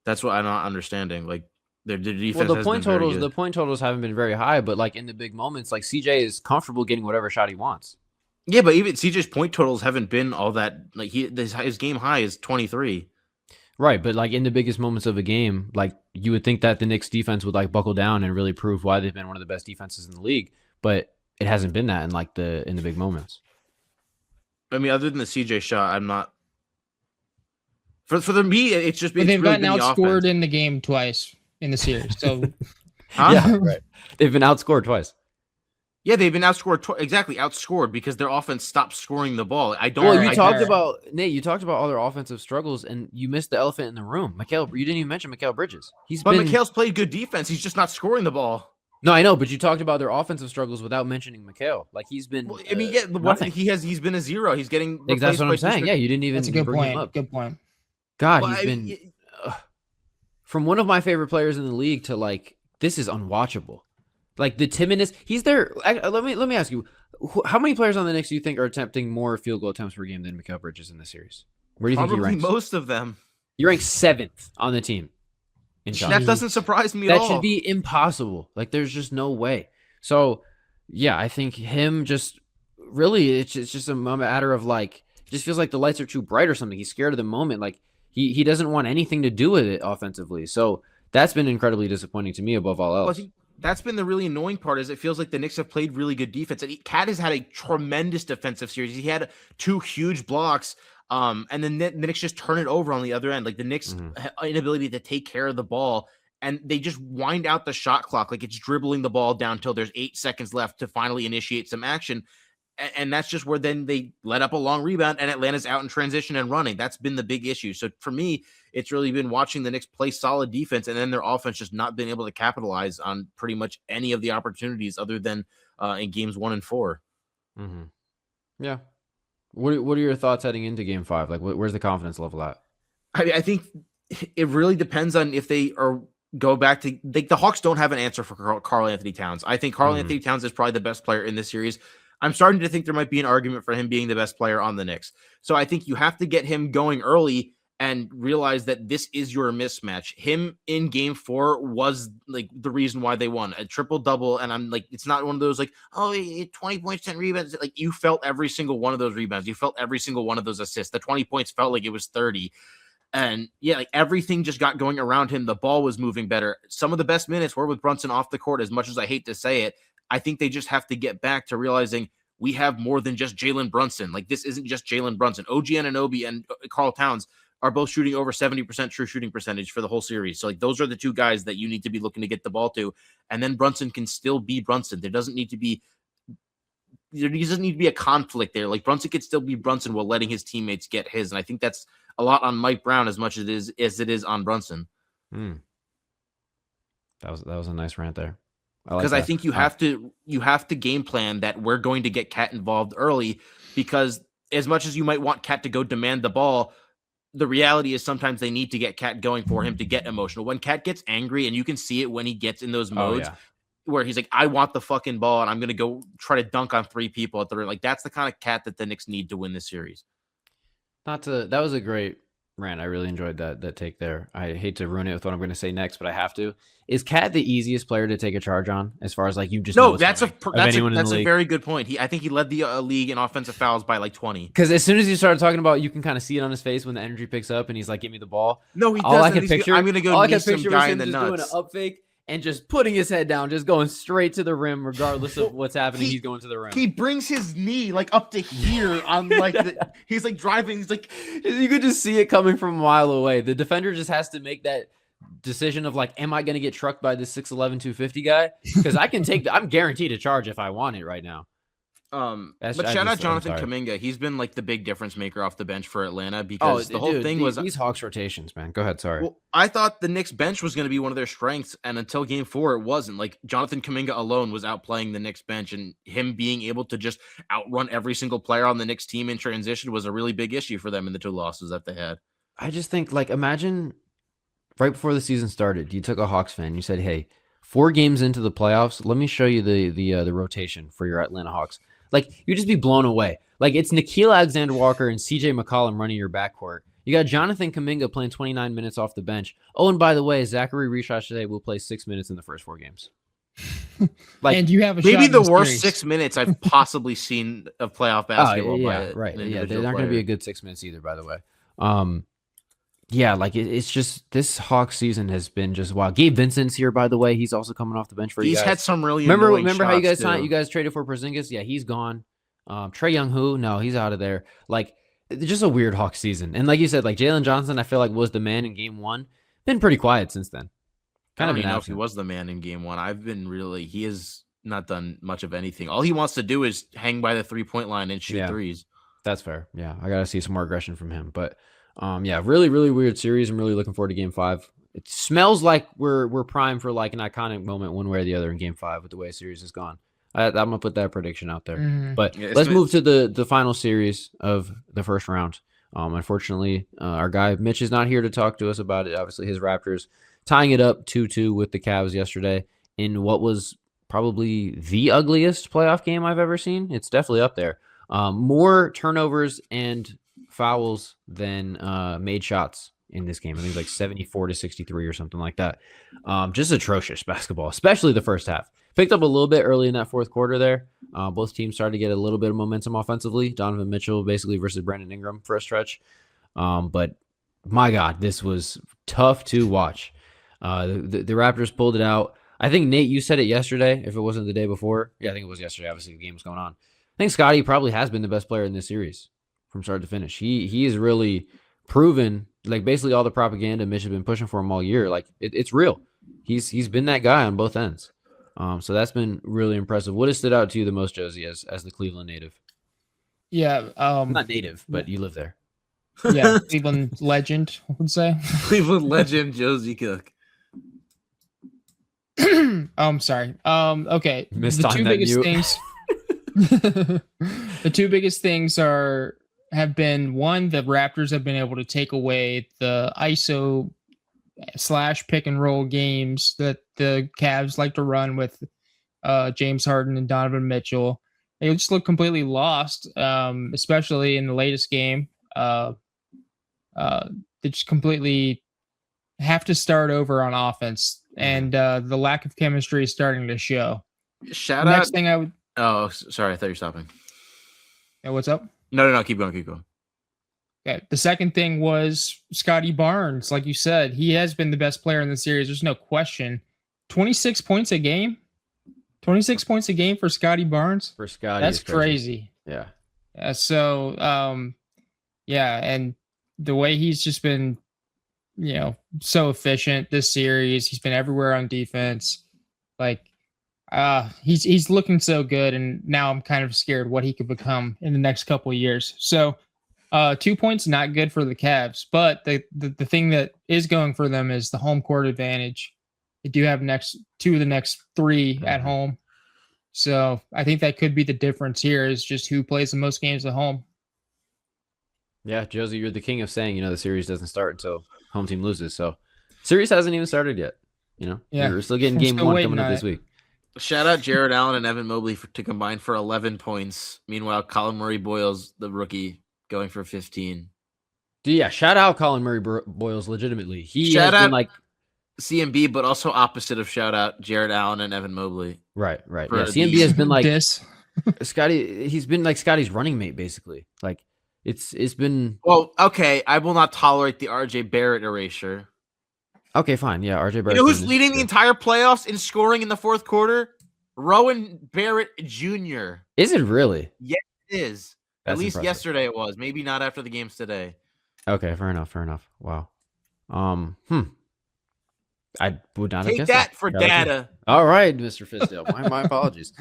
That's what I'm not understanding. Like their defense. Well, the point totals haven't been very high, but like in the big moments, like CJ is comfortable getting whatever shot he wants. Yeah, but even CJ's point totals haven't been all that. Like his game high is 23. Right, but like in the biggest moments of a game, like you would think that the Knicks defense would like buckle down and really prove why they've been one of the best defenses in the league, but it hasn't been that in the big moments. I mean, other than the CJ shot, I'm not. For me, it's just been. They've gotten outscored in the game twice in the series. So, yeah, right. They've been outscored twice. Yeah, they've been outscored because their offense stopped scoring the ball. Well, you talked about other offensive struggles, and you missed the elephant in the room. You didn't even mention Mikal Bridges. Mikal's played good defense. He's just not scoring the ball. No, I know, but you talked about their offensive struggles without mentioning Mikal. Like he's been. Well, I mean, he's been a zero. He's getting. That's what I'm saying. Yeah, you didn't even. That's a good bring point. him up. Good point. God, he's been from one of my favorite players in the league to like this is unwatchable. Like the timidness, he's there. Let me ask you, how many players on the Knicks do you think are attempting more field goal attempts per game than Mikal Bridges in this series? Where do you think he ranks? Most of them. He ranks 7th on the team. That doesn't surprise me at all. That should be impossible. Like there's just no way. So yeah, I think him just really it's just a matter of like it just feels like the lights are too bright or something. He's scared of the moment. Like he doesn't want anything to do with it offensively. So that's been incredibly disappointing to me above all else. That's been the really annoying part is it feels like the Knicks have played really good defense. Cat has had a tremendous defensive series. He had 2 huge blocks, and then the Knicks just turn it over on the other end. Like the Knicks' inability to take care of the ball, and they just wind out the shot clock. Like it's dribbling the ball down until there's 8 seconds left to finally initiate some action. And that's just where then they let up a long rebound and Atlanta's out in transition and running. That's been the big issue. So for me, it's really been watching the Knicks play solid defense and then their offense just not been able to capitalize on pretty much any of the opportunities other than in games 1 and 4. Mm-hmm. Yeah. What are your thoughts heading into game 5? Like where's the confidence level at? I think it really depends on if they go back to the Hawks don't have an answer for Karl Anthony Towns. I think Karl Anthony Towns is probably the best player in this series. I'm starting to think there might be an argument for him being the best player on the Knicks. So I think you have to get him going early and realize that this is your mismatch. Him in game 4 was like the reason why they won a triple-double. And I'm like, it's not one of those like, oh, 20 points, 10 rebounds. Like you felt every single one of those rebounds. You felt every single one of those assists. The 20 points felt like it was 30. And yeah, like everything just got going around him. The ball was moving better. Some of the best minutes were with Brunson off the court, as much as I hate to say it. I think they just have to get back to realizing we have more than just Jalen Brunson. Like this isn't just Jalen Brunson. OG Anunoby and Karl Towns are both shooting over 70% true shooting percentage for the whole series. So like those are the 2 guys that you need to be looking to get the ball to. And then Brunson can still be Brunson. There doesn't need to be there doesn't need to be a conflict there. Like Brunson could still be Brunson while letting his teammates get his. And I think that's a lot on Mike Brown as much as it is on Brunson. That was a nice rant there. Because I think you have to game plan that we're going to get Cat involved early, because as much as you might want Cat to go demand the ball, the reality is sometimes they need to get Cat going for him to get emotional. When Cat gets angry, and you can see it when he gets in those modes where he's like, I want the fucking ball and I'm going to go try to dunk on 3 people at the rim. Like, that's the kind of Cat that the Knicks need to win this series. That was a great rant. I really enjoyed that take there. I hate to ruin it with what I'm going to say next, but I have to. Is Cat the easiest player to take a charge on as far as like you just no? That's a very good point. I think he led the league in offensive fouls by like 20. Because as soon as you started talking about, you can kind of see it on his face when the energy picks up and he's like, "Give me the ball." No, he doesn't. I can picture, I'm gonna go knee some guy in the just nuts. doing an up fake and just putting his head down, just going straight to the rim, regardless of what's happening. He's going to the rim. He brings his knee like up to here on like he's like driving. He's like, you could just see it coming from a mile away. The defender just has to make that decision of like, am I going to get trucked by this 6'11", 250 guy? Because I'm guaranteed to charge if I want it right now. But shout out Jonathan Kuminga. He's been like the big difference maker off the bench for Atlanta, because the whole thing was these Hawks rotations, man. Go ahead. Sorry. Well, I thought the Knicks bench was going to be one of their strengths, and until game 4, it wasn't. Like Jonathan Kuminga alone was outplaying the Knicks bench, and him being able to just outrun every single player on the Knicks team in transition was a really big issue for them in the 2 losses that they had. I just think, like, imagine right before the season started, you took a Hawks fan, you said, "Hey, 4 games into the playoffs, let me show you the rotation for your Atlanta Hawks." Like, you'd just be blown away. Like, it's Nickeil Alexander-Walker and CJ McCollum running your backcourt. You got Jonathan Kuminga playing 29 minutes off the bench. Oh, and by the way, Zachary Richardson will play 6 minutes in the first 4 games. Like, and you have maybe the worst 6 minutes I've possibly seen of playoff basketball. Right. Yeah, they're not going to be a good 6 minutes either, by the way. Yeah, like it's just this Hawks season has been just wild. Gabe Vincent's here, by the way. He's also coming off the bench for you guys. He's had some really remember how you guys signed? You guys traded for Porzingis? Yeah, he's gone. Trae Young, no, he's out of there. Like, it's just a weird Hawks season. And like you said, like Jalen Johnson, I feel like was the man in game 1. Been pretty quiet since then. I don't even know if he was the man in game 1. He has not done much of anything. All he wants to do is hang by the 3-point line and shoot threes. That's fair. Yeah, I got to see some more aggression from him, but. Really, really weird series. I'm really looking forward to game 5. It smells like we're primed for like an iconic moment one way or the other in game 5 with the way the series has gone. I'm going to put that prediction out there. But let's move to the final series of the first round. Unfortunately, our guy Mitch is not here to talk to us about it. Obviously, his Raptors tying it up 2-2 with the Cavs yesterday in what was probably the ugliest playoff game I've ever seen. It's definitely up there. More turnovers and fouls than made shots in this game. I think it was like 74-63 or something like that. Just atrocious basketball, especially the first half. Picked up a little bit early in that fourth quarter there. Both teams started to get a little bit of momentum offensively. Donovan Mitchell basically versus Brandon Ingram for a stretch. But my God, this was tough to watch. The Raptors pulled it out. I think, Nate, you said it yesterday, if it wasn't the day before. Yeah, I think it was yesterday. Obviously, the game was going on. I think Scottie probably has been the best player in this series from start to finish. He is really proven, like, basically all the propaganda Mitch has been pushing for him all year. Like, it's real. He's been that guy on both ends. So that's been really impressive. What has stood out to you the most, Josie, as the Cleveland native? Yeah. Not native, but you live there. Yeah, Cleveland legend, I would say. Cleveland legend, Josie Cook. I'm sorry. Okay. Missed the on two that biggest mute. things. The 2 biggest things have been, one, the Raptors have been able to take away the ISO / pick and roll games that the Cavs like to run with James Harden and Donovan Mitchell. They just look completely lost, especially in the latest game. They just completely have to start over on offense, and the lack of chemistry is starting to show. Shout out. Next thing I would. Oh, sorry. I thought you were stopping. Yeah, what's up? No. Keep going. Okay. The second thing was Scottie Barnes. Like you said, he has been the best player in the series. There's no question. 26 points a game. 26 points a game for Scottie Barnes. For Scottie, that's crazy. Yeah. So, and the way he's just been, so efficient this series. He's been everywhere on defense. Like, He's looking so good, and now I'm kind of scared what he could become in the next couple of years. So 2 points not good for the Cavs, but the thing that is going for them is the home court advantage. They do have two of the next three at home. So I think that could be the difference here is just who plays the most games at home. Yeah, Josie, you're the king of saying, the series doesn't start until home team loses. So series hasn't even started yet. We're still getting game one coming up this week. Shout out Jared Allen and Evan Mobley to combine for 11 points. Meanwhile, Colin Murray-Boyles, the rookie, going for 15. Yeah, shout out Colin Murray-Boyles legitimately. He shout has out been like CMB, but also opposite of shout out Jared Allen and Evan Mobley. Right. Yeah, CMB has been like Scotty. He's been like Scotty's running mate, basically. Like it's been. Well, okay, I will not tolerate the RJ Barrett erasure. Okay, fine. Yeah, RJ Barrett. You know who's leading the entire playoffs in scoring in the fourth quarter? Rowan Barrett Jr. Is it really? Yes, it is. That's At least impressive. yesterday it was. Maybe not after the games today. Okay, fair enough. Wow. I would not have Take guessed that for data. All right, Mr. Fisdale. My apologies.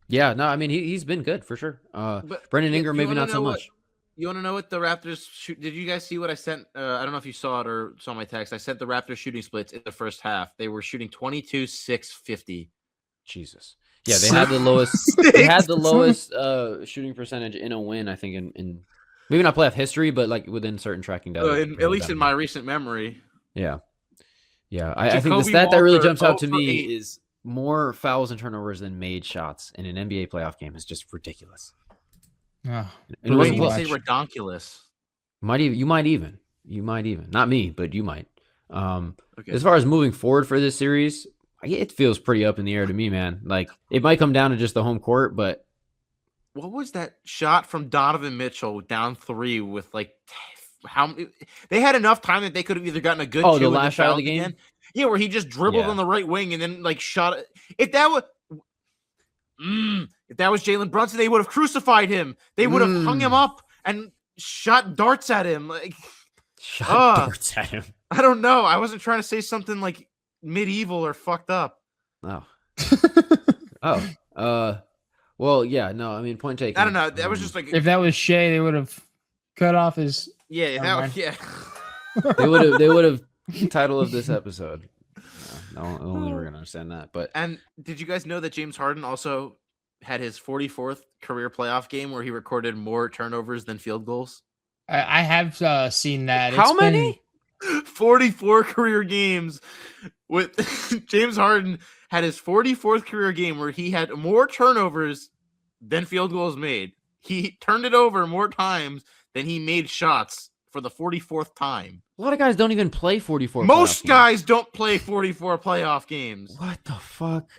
Yeah, no, I mean he's been good for sure. Brandon Ingram maybe not so much. You want to know what the Raptors shoot? Did you guys see what I sent? I don't know if you saw it or saw my text. I sent the Raptors shooting splits in the first half. They were shooting 22, 6, 50. Jesus. Yeah, they had the lowest. They had the lowest shooting percentage in a win. I think in maybe not playoff history, but like within certain tracking data. At least in my recent memory. Yeah. I think the stat that really jumps out to me is more fouls and turnovers than made shots in an NBA playoff game is just ridiculous. Oh, it wasn't say redonkulous. You might even. Not me, but you might. Okay. As far as moving forward for this series, it feels pretty up in the air to me, man. Like it might come down to just the home court, but what was that shot from Donovan Mitchell down 3 with like how they had enough time that they could have either gotten a good the last shot of the game? Again. Yeah, where he just dribbled on the right wing and then like shot it. If that was Jalen Brunson, they would have crucified him. They would have hung him up and shot darts at him. Like darts at him. I don't know. I wasn't trying to say something like medieval or fucked up. Well, yeah, no, I mean, point taken. I don't know. That was just like if that was Shea, they would have cut off his. Yeah, they would have title of this episode. No, only we're gonna understand that. But did you guys know that James Harden also had his 44th career playoff game where he recorded more turnovers than field goals? I have seen that. How many? 44 career games with James Harden had his 44th career game where he had more turnovers than field goals made. He turned it over more times than he made shots for the 44th time. A lot of guys don't even play 44. Most guys don't play 44 playoff games. What the fuck?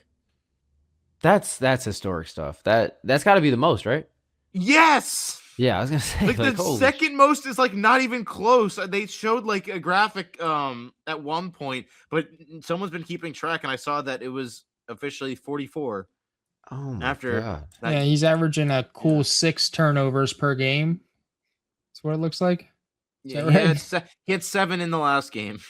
That's historic stuff. That's got to be the most, right? Yes. Yeah, I was gonna say like the second most is like not even close. They showed like a graphic at one point, but someone's been keeping track, and I saw that it was officially 44. Oh my God! Yeah, he's averaging a cool 6 turnovers per game. That's what it looks like. Yeah, he had 7 in the last game.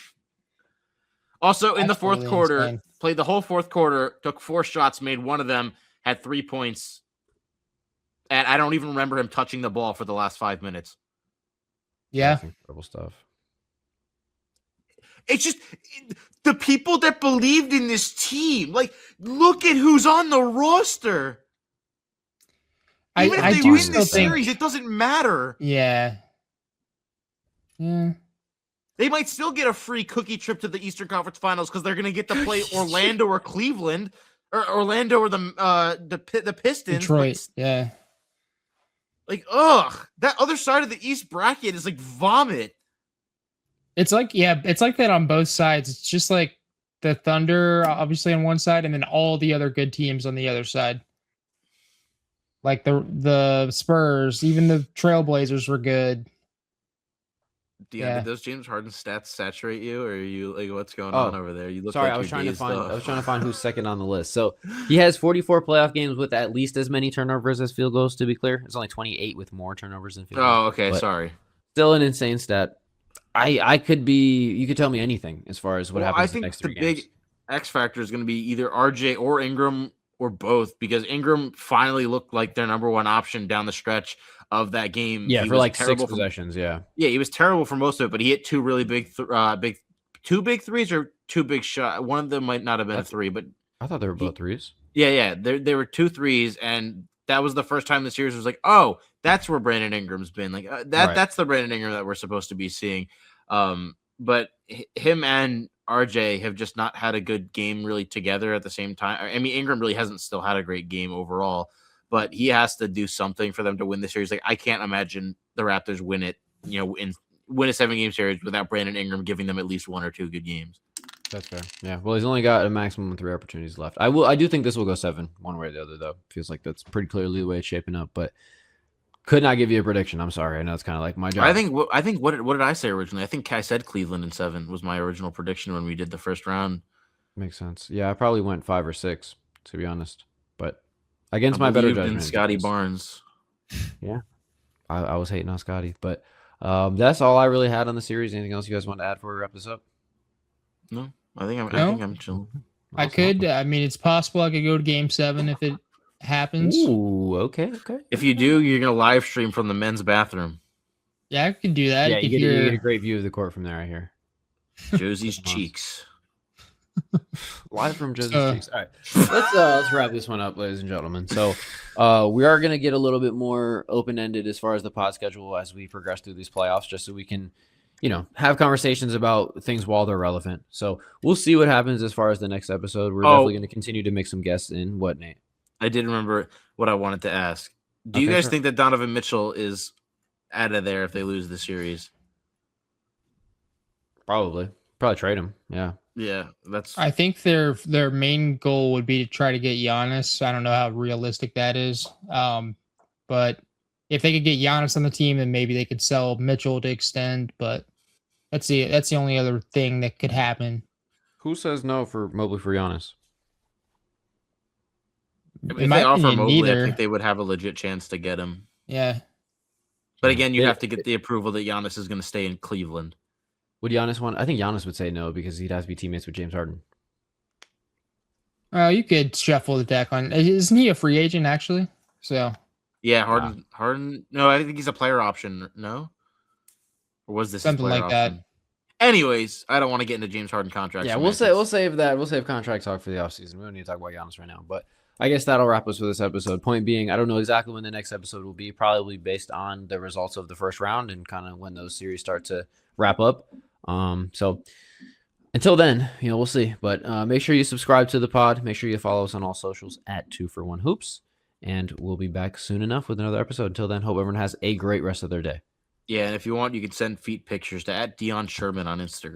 Also, in the fourth quarter, played the whole fourth quarter, took 4 shots, made one of them, had 3 points. And I don't even remember him touching the ball for the last 5 minutes. Yeah. That's incredible stuff. It's just the people that believed in this team. Like, look at who's on the roster. Even if they win this series, it doesn't matter. Yeah. Yeah. They might still get a free cookie trip to the Eastern Conference Finals because they're going to get to play Orlando or Cleveland, or Orlando or the Pistons. Detroit, yeah. Like, that other side of the East bracket is like vomit. It's like that on both sides. It's just like the Thunder, obviously on one side, and then all the other good teams on the other side. Like the Spurs, even the Trailblazers were good. Dion, did those James Harden stats saturate you, or are you like, what's going on over there? You look. Sorry, I was trying to find who's second on the list. So he has 44 playoff games with at least as many turnovers as field goals. To be clear, it's only 28 with more turnovers than field goals. Oh, okay, sorry. Still an insane stat. You could tell me anything as far as what happens in the next 3 games. X factor is going to be either RJ or Ingram or both, because Ingram finally looked like their number one option down the stretch of that game. Yeah, he for was like 6 terrible possessions. Yeah, he was terrible for most of it, but he hit two really two big threes or two big shots. One of them might not have been a three, but I thought they were both threes. Yeah. They were 2 threes, and that was the first time the series was like, oh, that's where Brandon Ingram's been. Like that's the Brandon Ingram that we're supposed to be seeing. But him and RJ have just not had a good game really together at the same time. I mean, Ingram really hasn't still had a great game overall, but he has to do something for them to win the series. Like, I can't imagine the Raptors win it, win a 7-game series without Brandon Ingram giving them at least 1 or 2 good games. That's fair. Yeah. Well, he's only got a maximum of 3 opportunities left. I do think this will go 7 one way or the other, though. Feels like that's pretty clearly the way it's shaping up, but could not give you a prediction. I'm sorry. I know it's kind of like my job. I think what did I say originally? I think I said Cleveland in 7 was my original prediction when we did the first round. Makes sense. Yeah, I probably went 5 or 6, to be honest. But against my better judgment, Scotty Barnes. Yeah, I was hating on Scotty, but that's all I really had on the series. Anything else you guys want to add before we wrap this up? No, I think I'm chilling. I could. I mean, it's possible I could go to Game 7 if it happens. Ooh, okay. If you do, you're gonna live stream from the men's bathroom. Yeah, I could do that. Yeah, you get a great view of the court from there, I hear. Josi's cheeks. Live from Josi's cheeks. All right, let's wrap this one up, ladies and gentlemen. So we are going to get a little bit more open-ended as far as the pod schedule as we progress through these playoffs, just so we can, have conversations about things while they're relevant. So we'll see what happens as far as the next episode. We're definitely going to continue to make some guests in. What, Nate? I did remember what I wanted to ask. Do you guys think that Donovan Mitchell is out of there if they lose the series? Probably trade him. Yeah. Yeah, I think their main goal would be to try to get Giannis. I don't know how realistic that is. But if they could get Giannis on the team, then maybe they could sell Mitchell to extend. But that's the only other thing that could happen. Who says no for Mobley for Giannis? If they offer Mobley, I think they would have a legit chance to get him. Yeah. But again, you have to get the approval that Giannis is going to stay in Cleveland. Would Giannis want? I think Giannis would say no because he'd have to be teammates with James Harden. You could shuffle the deck on. Isn't he a free agent actually? So. Yeah, Harden. No, I think he's a player option. No, or was this something like option? That? Anyways, I don't want to get into James Harden contracts. Yeah, we'll save that. We'll save contract talk for the offseason. We don't need to talk about Giannis right now, but I guess that'll wrap us for this episode. Point being, I don't know exactly when the next episode will be. Probably based on the results of the first round and kind of when those series start to wrap up. So until then, we'll see. But make sure you subscribe to the pod. Make sure you follow us on all socials at 2for1hoops. And we'll be back soon enough with another episode. Until then, hope everyone has a great rest of their day. Yeah, and if you want, you can send feet pictures to @Dion Sherman on Instagram.